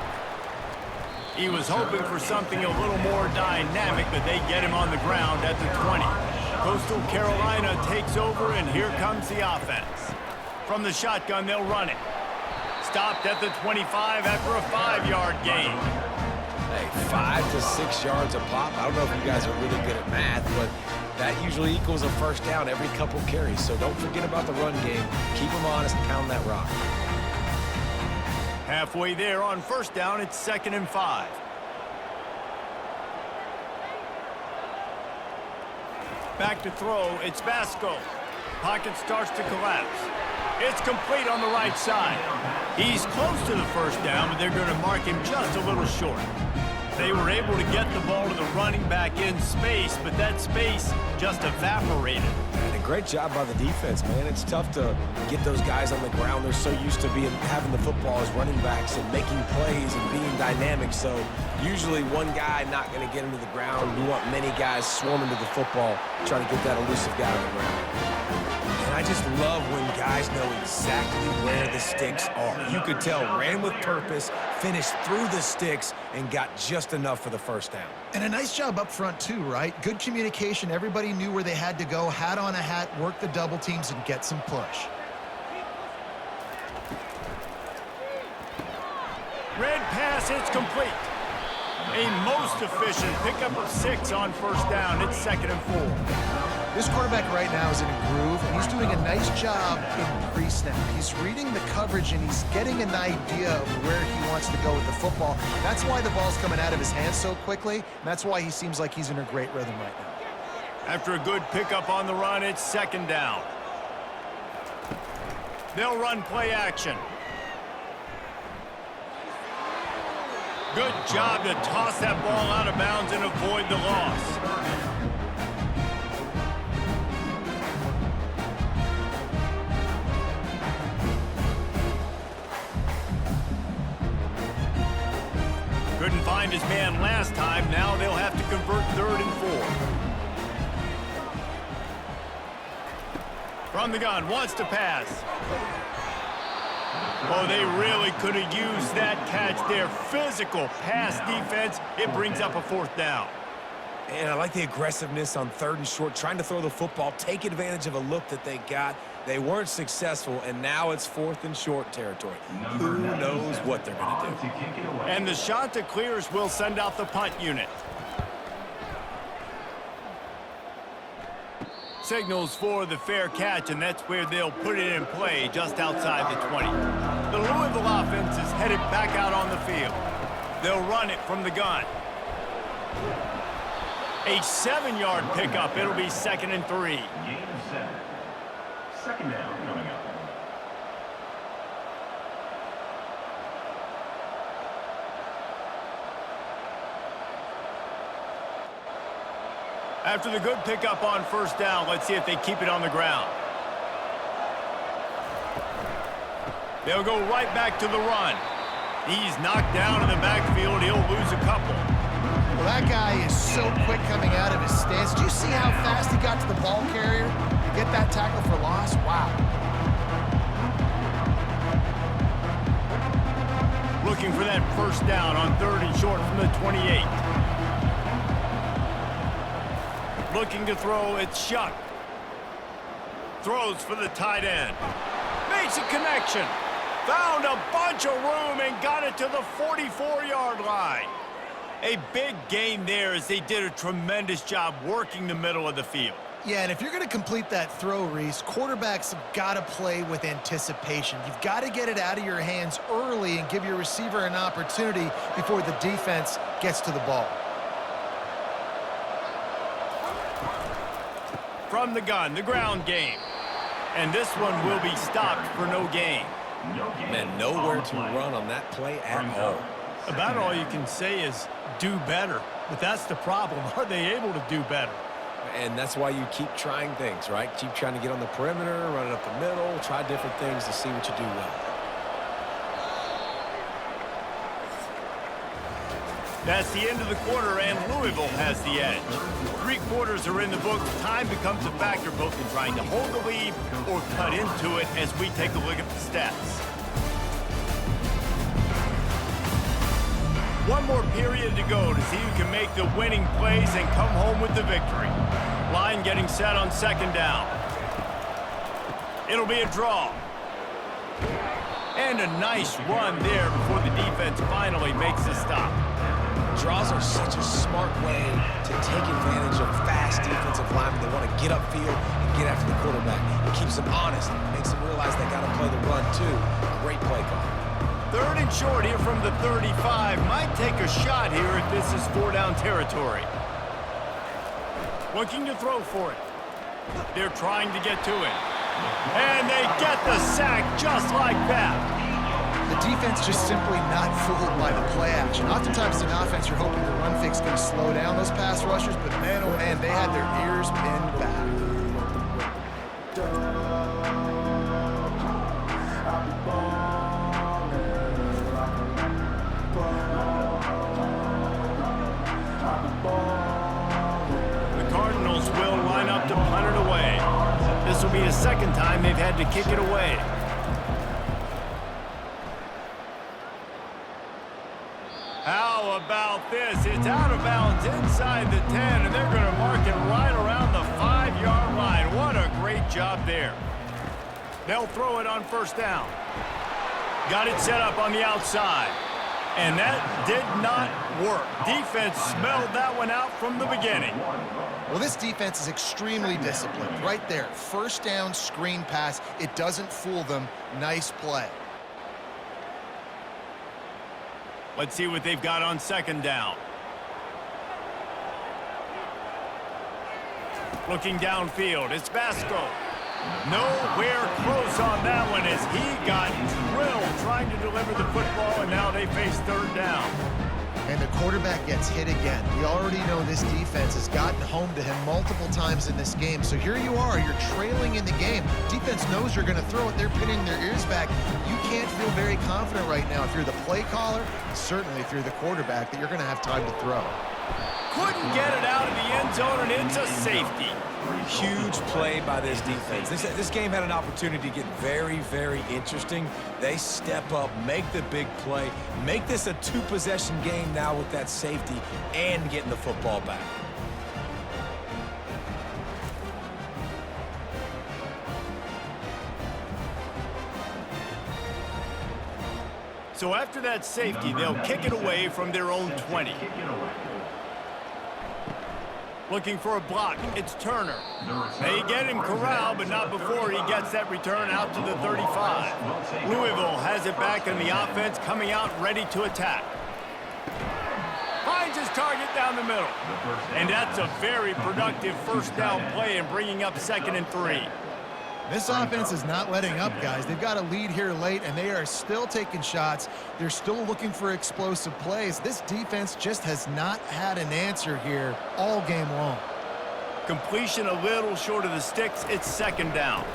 A: He was hoping for something a little more dynamic, but they get him on the ground at the 20. Coastal Carolina takes over, and here comes the offense. From the shotgun, they'll run it. Stopped at the 25 after a 5-yard gain.
C: Hey, 5 to 6 yards a pop. I don't know if you guys are really good at math, but that usually equals a first down every couple carries. So don't forget about the run game. Keep them honest, pound that rock.
A: Halfway there on first down, it's 2nd and 5. Back to throw, it's Vasco. Pocket starts to collapse. It's complete on the right side. He's close to the first down, but they're going to mark him just a little short. They were able to get the ball to the running back in space, but that space just evaporated.
C: And a great job by the defense, man. It's tough to get those guys on the ground. They're so used to having the football as running backs and making plays and being dynamic. So usually one guy not going to get him to the ground. We want many guys swarming to the football, trying to get that elusive guy on the ground. And I I just love when guys know exactly where the sticks are. You could tell ran with purpose, finished through the sticks, and got just enough for the first down.
B: And a nice job up front too, right? Good communication. Everybody knew where they had to go, hat on a hat, work the double teams, and get some push.
A: Red pass, it's complete. A most efficient pickup of 6 on first down. It's 2nd and 4.
B: This quarterback right now is in a groove, and he's doing a nice job in pre-snap. He's reading the coverage, and he's getting an idea of where he wants to go with the football. That's why the ball's coming out of his hands so quickly, and that's why he seems like he's in a great rhythm right now.
A: After a good pickup on the run, it's 2nd down. They'll run play action. Good job to toss that ball out of bounds and avoid the loss. Couldn't find his man last time. Now they'll have to convert 3rd and 4. From the gun, wants to pass. Oh, they really could have used that catch there. Physical pass defense. It brings up a 4th down.
C: And I like the aggressiveness on 3rd and short, trying to throw the football, take advantage of a look that they got. They weren't successful, and now it's 4th and short territory. Who knows what they're going to do?
A: And the Shanta clears will send out the punt unit. Signals for the fair catch, and that's where they'll put it in play, just outside the 20. The Louisville offense is headed back out on the field. They'll run it from the gun. A 7-yard pickup. It'll be 2nd and 3.
D: Gain of 7. 2nd down coming up.
A: After the good pickup on first down, let's see if they keep it on the ground. They'll go right back to the run. He's knocked down in the backfield. He'll lose a couple.
B: Well, that guy is so quick coming out of his stance. Do you see how fast he got to the ball carrier to get that tackle for loss? Wow.
A: Looking for that first down on 3rd and short from the 28. Looking to throw, it's Shuck. Throws for the tight end. Makes a connection. Found a bunch of room and got it to the 44-yard line. A big gain there as they did a tremendous job working the middle of the field.
B: Yeah, and if you're going to complete that throw, Reese, quarterbacks have got to play with anticipation. You've got to get it out of your hands early and give your receiver an opportunity before the defense gets to the ball.
A: From the gun, the ground game. And this one will be stopped for no gain.
C: Man, nowhere to run on that play at all.
A: About all you can say is do better. But that's the problem. Are they able to do better?
C: And that's why you keep trying things, right? Keep trying to get on the perimeter, run it up the middle, try different things to see what you do well.
A: That's the end of the quarter, and Louisville has the edge. 3 quarters are in the books. Time becomes a factor both in trying to hold the lead or cut into it as we take a look at the stats. One more period to go to see who can make the winning plays and come home with the victory. Line getting set on 2nd down. It'll be a draw. And a nice run there before the defense finally makes a stop.
C: Draws are such a smart way to take advantage of fast defensive linemen. They want to get upfield and get after the quarterback. It keeps them honest, makes them realize they got to play the run too. Great play call.
A: 3rd and short here from the 35. Might take a shot here if this is 4-down territory. Looking to throw for it. They're trying to get to it. And they get the sack just like that.
B: The defense just simply not fooled by the play action. Oftentimes in offense, you're hoping the run fix going to slow down those pass rushers, but man, oh man, they had their ears pinned back.
A: The Cardinals will line up to punt it away. This will be his 2nd time to kick it away. How about this? It's out of bounds inside the 10, and they're going to mark it right around the 5-yard line. What a great job there. They'll throw it on first down. Got it set up on the outside. And that did not work. Defense smelled that one out from the beginning.
B: Well, this defense is extremely disciplined. Right there, first down screen pass. It doesn't fool them. Nice play.
A: Let's see what they've got on second down. Looking downfield, it's Vasco. Nowhere close on that one as he got drilled trying to deliver the football, and now they face third down.
B: And the quarterback gets hit again. We already know this defense has gotten home to him multiple times in this game. So here you are, you're trailing in the game. Defense knows you're going to throw it. They're pinning their ears back. You can't feel very confident right now if you're the play caller, and certainly if you're the quarterback, that you're going to have time to throw.
A: Couldn't get it out of the end zone, and it's a safety.
C: Huge play by this defense. This game had an opportunity to get very, very interesting. They step up, make the big play, make this a two-possession game now with that safety and getting the football back.
A: So after that safety, they'll kick it away from their own 20. Looking for a block, it's Turner. They get him corralled, but not before he gets that return out to the 35. Louisville has it back in the offense, coming out ready to attack. Finds his target down the middle. And that's a very productive first down play in bringing up 2nd and 3.
B: This offense is not letting up, guys. They've got a lead here late, and they are still taking shots. They're still looking for explosive plays. This defense just has not had an answer here all game long.
A: Completion a little short of the sticks. It's 2nd down.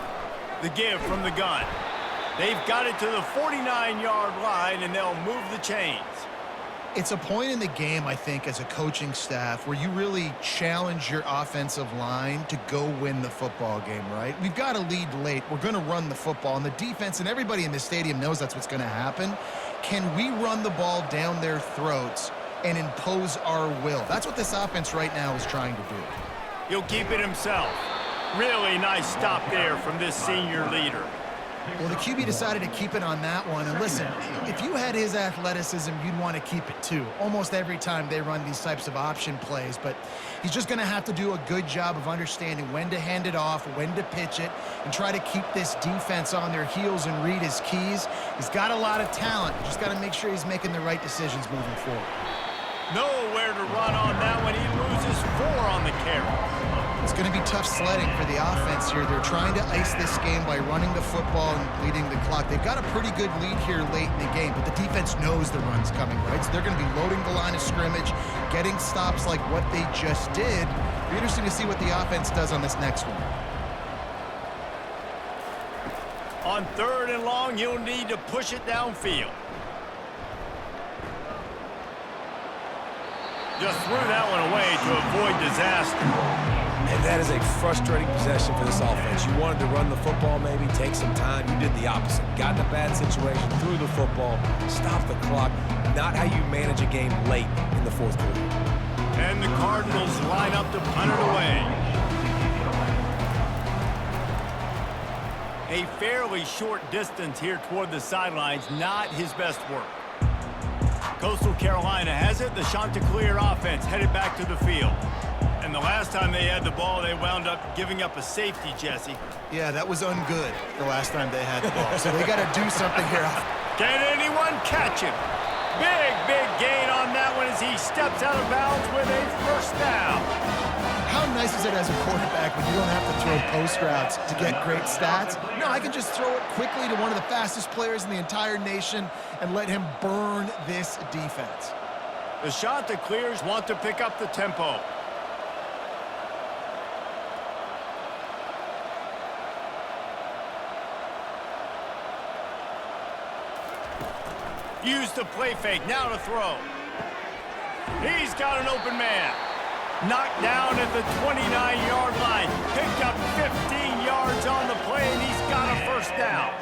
A: The give from the gun. They've got it to the 49-yard line, and they'll move the chains.
B: It's a point in the game, I think, as a coaching staff where you really challenge your offensive line to go win the football game, right? We've got a lead late. We're going to run the football, and the defense and everybody in the stadium knows that's what's going to happen. Can we run the ball down their throats and impose our will? That's what this offense right now is trying to do.
A: He'll keep it himself. Really nice stop there from this senior leader.
B: Well, the QB decided to keep it on that one. And listen, if you had his athleticism, you'd want to keep it too. Almost every time they run these types of option plays. But he's just going to have to do a good job of understanding when to hand it off, when to pitch it, and try to keep this defense on their heels and read his keys. He's got a lot of talent. Just got to make sure he's making the right decisions moving forward.
A: Nowhere to run on that one. He loses 4 on the carry.
B: It's going to be tough sledding for the offense here. They're trying to ice this game by running the football and leading the clock. They've got a pretty good lead here late in the game, but the defense knows the run's coming, right? So they're going to be loading the line of scrimmage, getting stops like what they just did. It'll be interesting to see what the offense does on this next one.
A: On 3rd and long, you'll need to push it downfield. Just threw that one away to avoid disaster.
C: And that is a frustrating possession for this offense. You wanted to run the football, maybe take some time. You did the opposite. Got in a bad situation, threw the football, stopped the clock. Not how you manage a game late in the 4th quarter.
A: And the Cardinals line up to punt it away. A fairly short distance here toward the sidelines, not his best work. Coastal Carolina has it. The Chanticleer offense headed back to the field. And the last time they had the ball, they wound up giving up a safety, Jesse.
B: Yeah, that was ungood the last time they had the ball. So they got to do something here.
A: Can anyone catch him? Big gain on that one as he steps out of bounds with a first down.
B: How nice is it as a quarterback when you don't have to throw post routes to get great stats? No, I can just throw it quickly to one of the fastest players in the entire nation and let him burn this defense.
A: The Chanticleers want to pick up the tempo. Use the play fake, now to throw. He's got an open man. Knocked down at the 29-yard line. Picked up 15 yards on the play, and he's got a first down.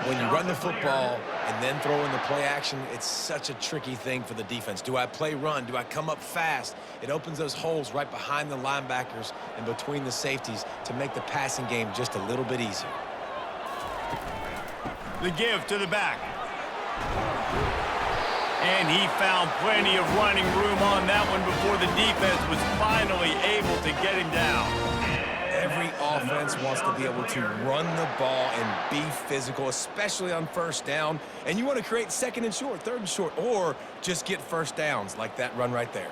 C: When you run the football and then throw in the play action, it's such a tricky thing for the defense. Do I play run? Do I come up fast? It opens those holes right behind the linebackers and between the safeties to make the passing game just a little bit easier.
A: The give to the back. And he found plenty of running room on that one before the defense was finally able to get him down.
C: Every offense wants to be able to run the ball and be physical, especially on first down. And you want to create second and short, third and short, or just get first downs like that run right there.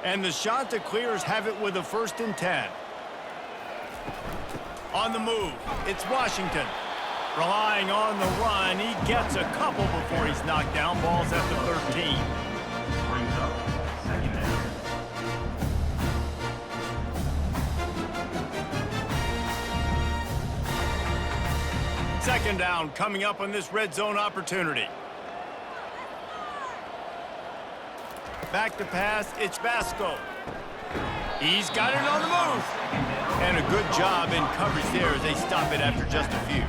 A: And the Chanticleers have it with a 1st and 10. On the move, it's Washington. Relying on the run, he gets a couple before he's knocked down. Ball's at the 13.
D: Brings up 2nd down.
A: Second down coming up on this red zone opportunity. Back to pass, it's Vasco. He's got it on the move. And a good job in coverage there as they stop it after just a few.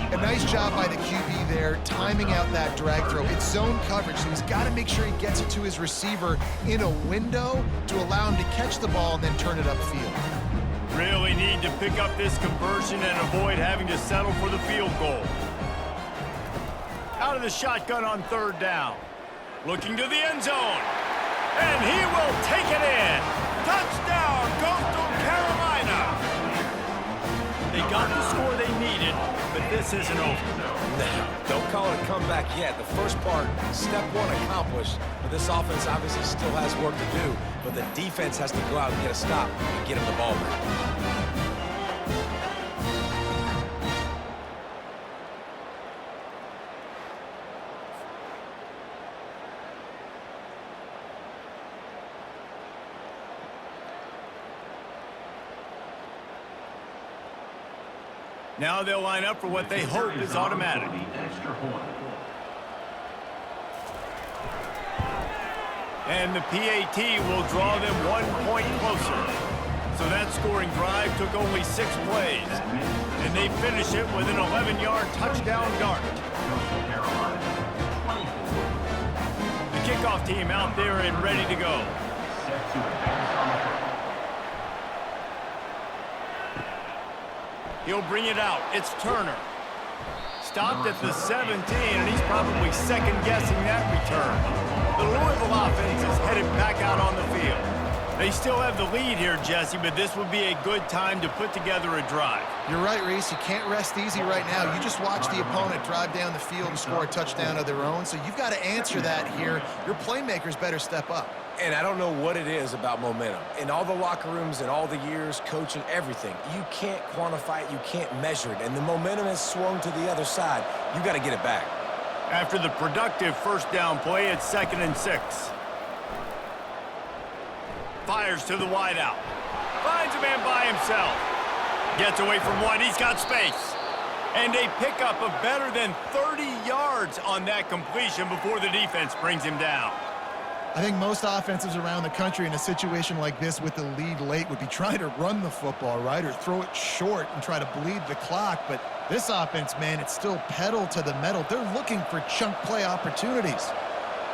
B: A nice job by the QB there, timing out that drag throw. It's zone coverage, so he's got to make sure he gets it to his receiver in a window to allow him to catch the ball and then turn it upfield.
A: Really need to pick up this conversion and avoid having to settle for the field goal. Out of the shotgun on 3rd down. Looking to the end zone. And he will take it in. Touchdown, Coastal Carolina. They got the score they needed, but this isn't over.
C: No, don't call it a comeback yet. The first part, step 1 accomplished, but this offense obviously still has work to do, but the defense has to go out and get a stop and get him the ball back.
A: Now they'll line up for what they hope is automatic.
D: Extra point.
A: And the PAT will draw them 1 point closer. So that scoring drive took only 6 plays. And they finish it with an 11-yard touchdown dart.
D: Coastal Carolina, 24.
A: The kickoff team out there and ready to go.
D: Set to advance on the football.
A: He'll bring it out. It's Turner. Stopped at the 17, and he's probably second-guessing that return. The Louisville offense is headed back out on the field. They still have the lead here, Jesse, but this would be a good time to put together a drive.
B: You're right, Reese. You can't rest easy right now. You just watch the opponent drive down the field and score a touchdown of their own, so you've got to answer that here. Your playmakers better step up.
C: And I don't know what it is about momentum. In all the locker rooms and all the years, coaching, everything, you can't quantify it, you can't measure it. And the momentum has swung to the other side. You got to get it back.
A: After the productive first down play, it's 2nd and 6. Fires to the wideout. Finds a man by himself. Gets away from one. He's got space. And a pickup of better than 30 yards on that completion before the defense brings him down.
B: I think most offenses around the country in a situation like this with the lead late would be trying to run the football, right, or throw it short and try to bleed the clock. But this offense, man, it's still pedal to the metal. They're looking for chunk play opportunities.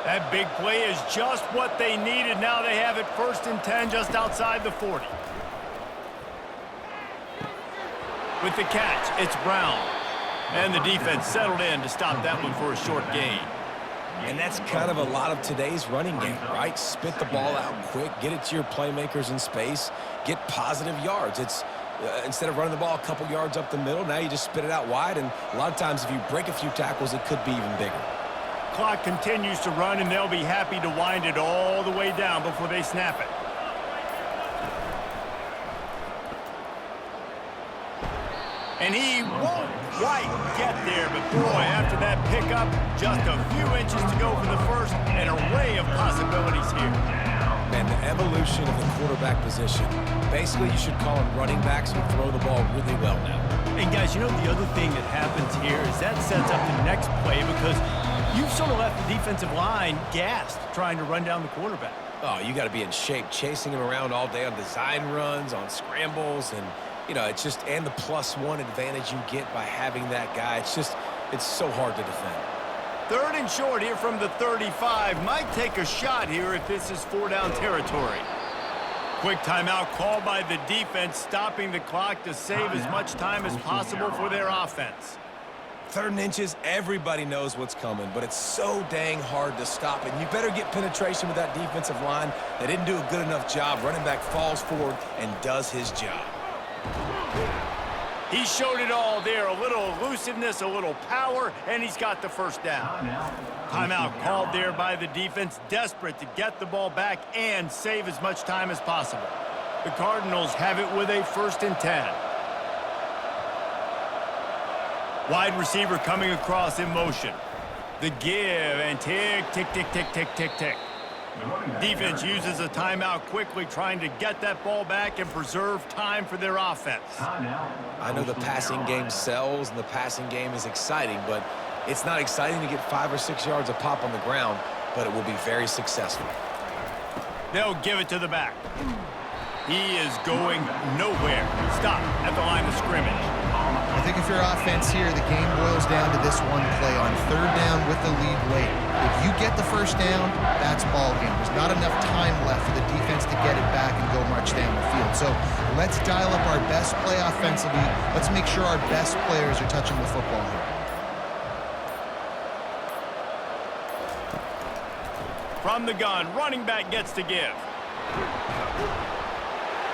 A: That big play is just what they needed. Now they have it 1st and 10 just outside the 40. With the catch, it's Brown. And the defense settled in to stop that one for a short gain.
C: And that's kind of a lot of today's running game, right? Spit the ball out quick, get it to your playmakers in space, get positive yards. It's instead of running the ball a couple yards up the middle, now you just spit it out wide, and a lot of times if you break a few tackles, it could be even bigger.
A: Clock continues to run, and they'll be happy to wind it all the way down before they snap it. And he won't quite get there, but boy, after that pickup, just a few inches to go for the first, an array of possibilities here.
C: And the evolution of the quarterback position. Basically, you should call them running backs who throw the ball really well now.
A: And guys, you know the other thing that happens here is that sets up the next play because you've sort of left the defensive line gassed trying to run down the quarterback.
C: Oh, you got to be in shape, chasing him around all day on design runs, on scrambles, and, you know, it's just, and the +1 advantage you get by having that guy. It's so hard to defend.
A: 3rd and short here from the 35. Might take a shot here if this is 4-down territory. Quick timeout called by the defense, stopping the clock to save as much time as possible for their offense.
C: 3rd and inches, everybody knows what's coming, but it's so dang hard to stop it. You better get penetration with that defensive line. They didn't do a good enough job. Running back falls forward and does his job.
A: He showed it all there. A little elusiveness, a little power, and he's got the 1st down. Timeout called there by the defense, desperate to get the ball back and save as much time as possible. The Cardinals have it with a 1st and 10. Wide receiver coming across in motion. The give, and tick, tick, tick, tick, tick, tick, tick. Defense uses a timeout quickly, trying to get that ball back and preserve time for their offense.
C: I know the passing game sells and the passing game is exciting, but it's not exciting to get 5 or 6 yards a pop on the ground, but it will be very successful.
A: They'll give it to the back. He is going nowhere. Stop at the line of scrimmage.
B: I think if you're offense here, the game boils down to this one play on 3rd down with the lead late. If you get the 1st down, that's ball game. There's not enough time left for the defense to get it back and go march down the field. So let's dial up our best play offensively. Let's make sure our best players are touching the football here.
A: From the gun, running back gets to give.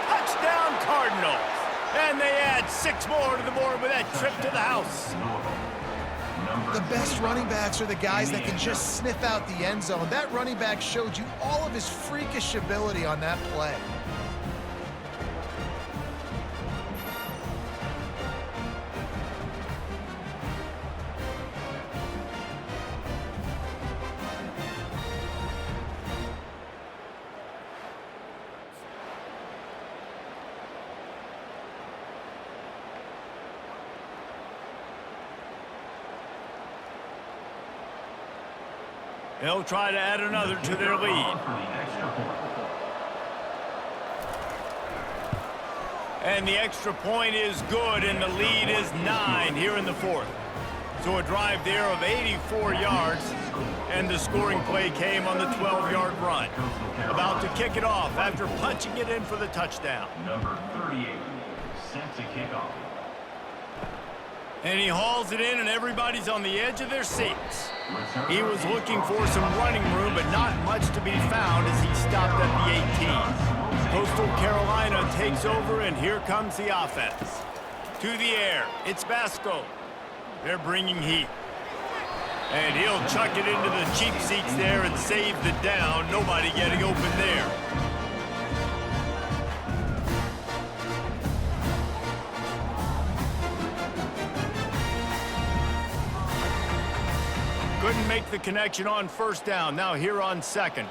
A: Touchdown Cardinals. And they add 6 more to the board with that trip to the house.
B: The best running backs are the guys that can just sniff out the end zone. That running back showed you all of his freakish ability on that play.
A: They'll try to add another to their lead. And the extra point is good, and the lead is 9 here in the 4th. So a drive there of 84 yards, and the scoring play came on the 12-yard run. About to kick it off after punching it in for the touchdown.
D: Number 38, set to kick off.
A: And he hauls it in, and everybody's on the edge of their seats. He was looking for some running room, but not much to be found as he stopped at the 18. Coastal Carolina takes over, and here comes the offense. To the air, it's Basco. They're bringing heat. And he'll chuck it into the cheap seats there and save the down. Nobody getting open there. Couldn't make the connection on 1st down. Now here on 2nd.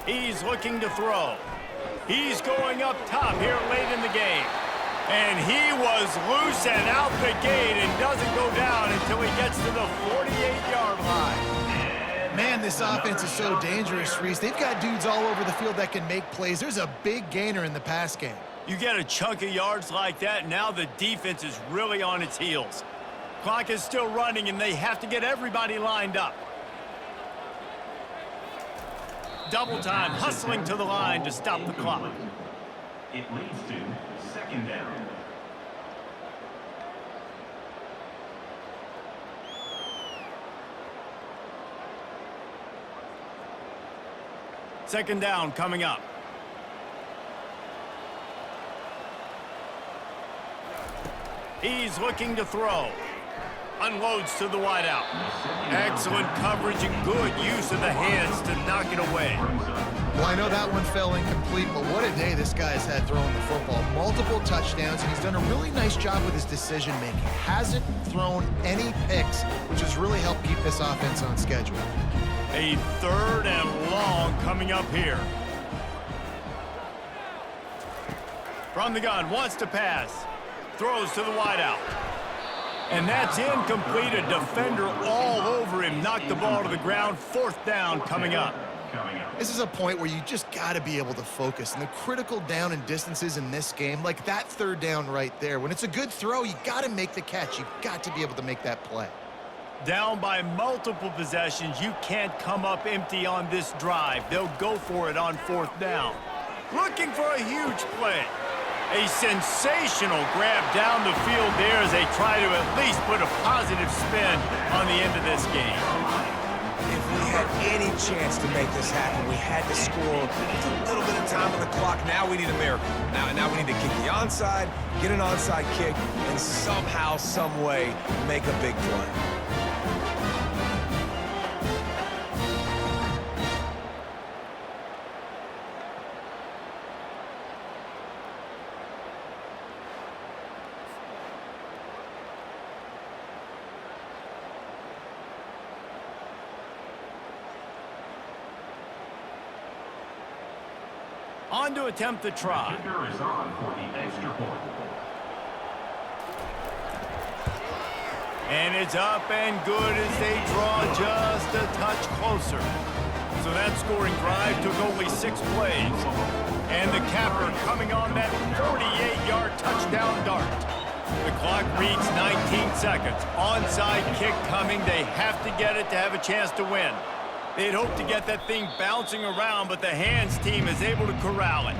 A: He's looking to throw. He's going up top here late in the game. And he was loose and out the gate and doesn't go down until he gets to the 48-yard line.
B: Man, this offense is so dangerous, Reese. They've got dudes all over the field that can make plays. There's a big gainer in the pass game.
A: You get a chunk of yards like that, now the defense is really on its heels. Clock is still running, and they have to get everybody lined up. Double time, hustling to the line to stop the clock.
D: It leads to 2nd down.
A: Second down coming up. He's looking to throw. Unloads to the wideout. Excellent coverage and good use of the hands to knock it away.
B: Well, I know that one fell incomplete, but what a day this guy's had throwing the football. Multiple touchdowns, and he's done a really nice job with his decision-making. Hasn't thrown any picks, which has really helped keep this offense on schedule.
A: A 3rd and long coming up here. From the gun, wants to pass. Throws to the wideout. And that's incomplete. A defender all over him. Knocked the ball to the ground. 4th down coming up.
B: This is a point where you just got to be able to focus. And the critical down and distances in this game, like that 3rd down right there, when it's a good throw, you got to make the catch. You've got to be able to make that play.
A: Down by multiple possessions. You can't come up empty on this drive. They'll go for it on 4th down. Looking for a huge play. A sensational grab down the field there as they try to at least put a positive spin on the end of this game.
C: If we had any chance to make this happen, we had to score with a little bit of time on the clock. Now we need a miracle. Now we need to kick the onside, get an onside kick, and somehow, some way, make a big play.
A: On to attempt the try.
D: Kicker is on for the extra point.
A: And it's up and good as they draw just a touch closer. So that scoring drive took only 6 plays. And the capper coming on that 48-yard touchdown dart. The clock reads 19 seconds. Onside kick coming. They have to get it to have a chance to win. They'd hope to get that thing bouncing around, but the hands team is able to corral it.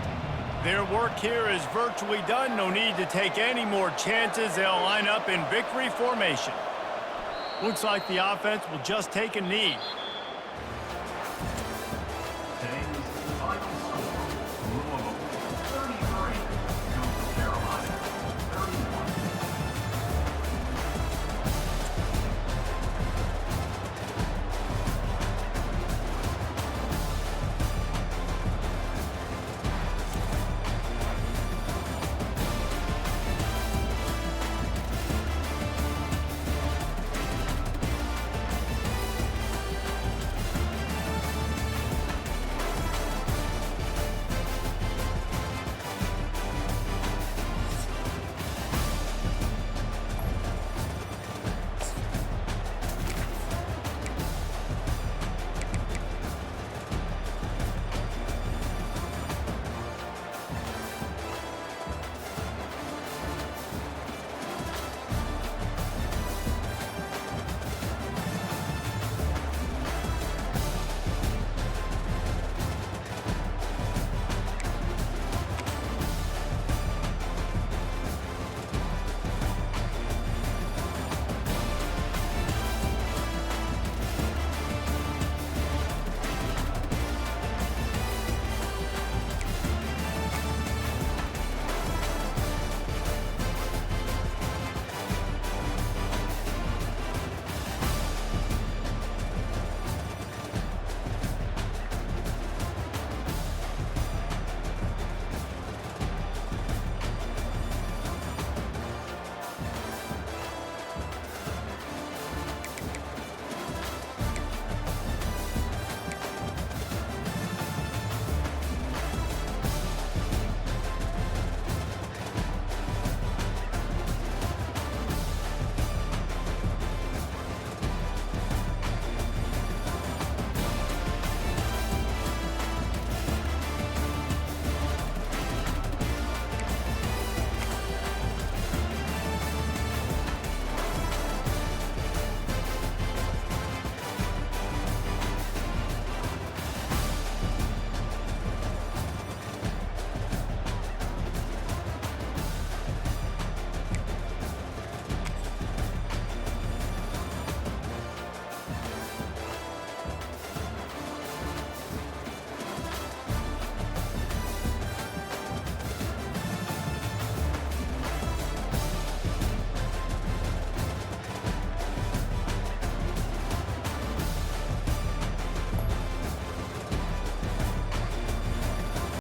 A: Their work here is virtually done. No need to take any more chances. They'll line up in victory formation. Looks like the offense will just take a knee.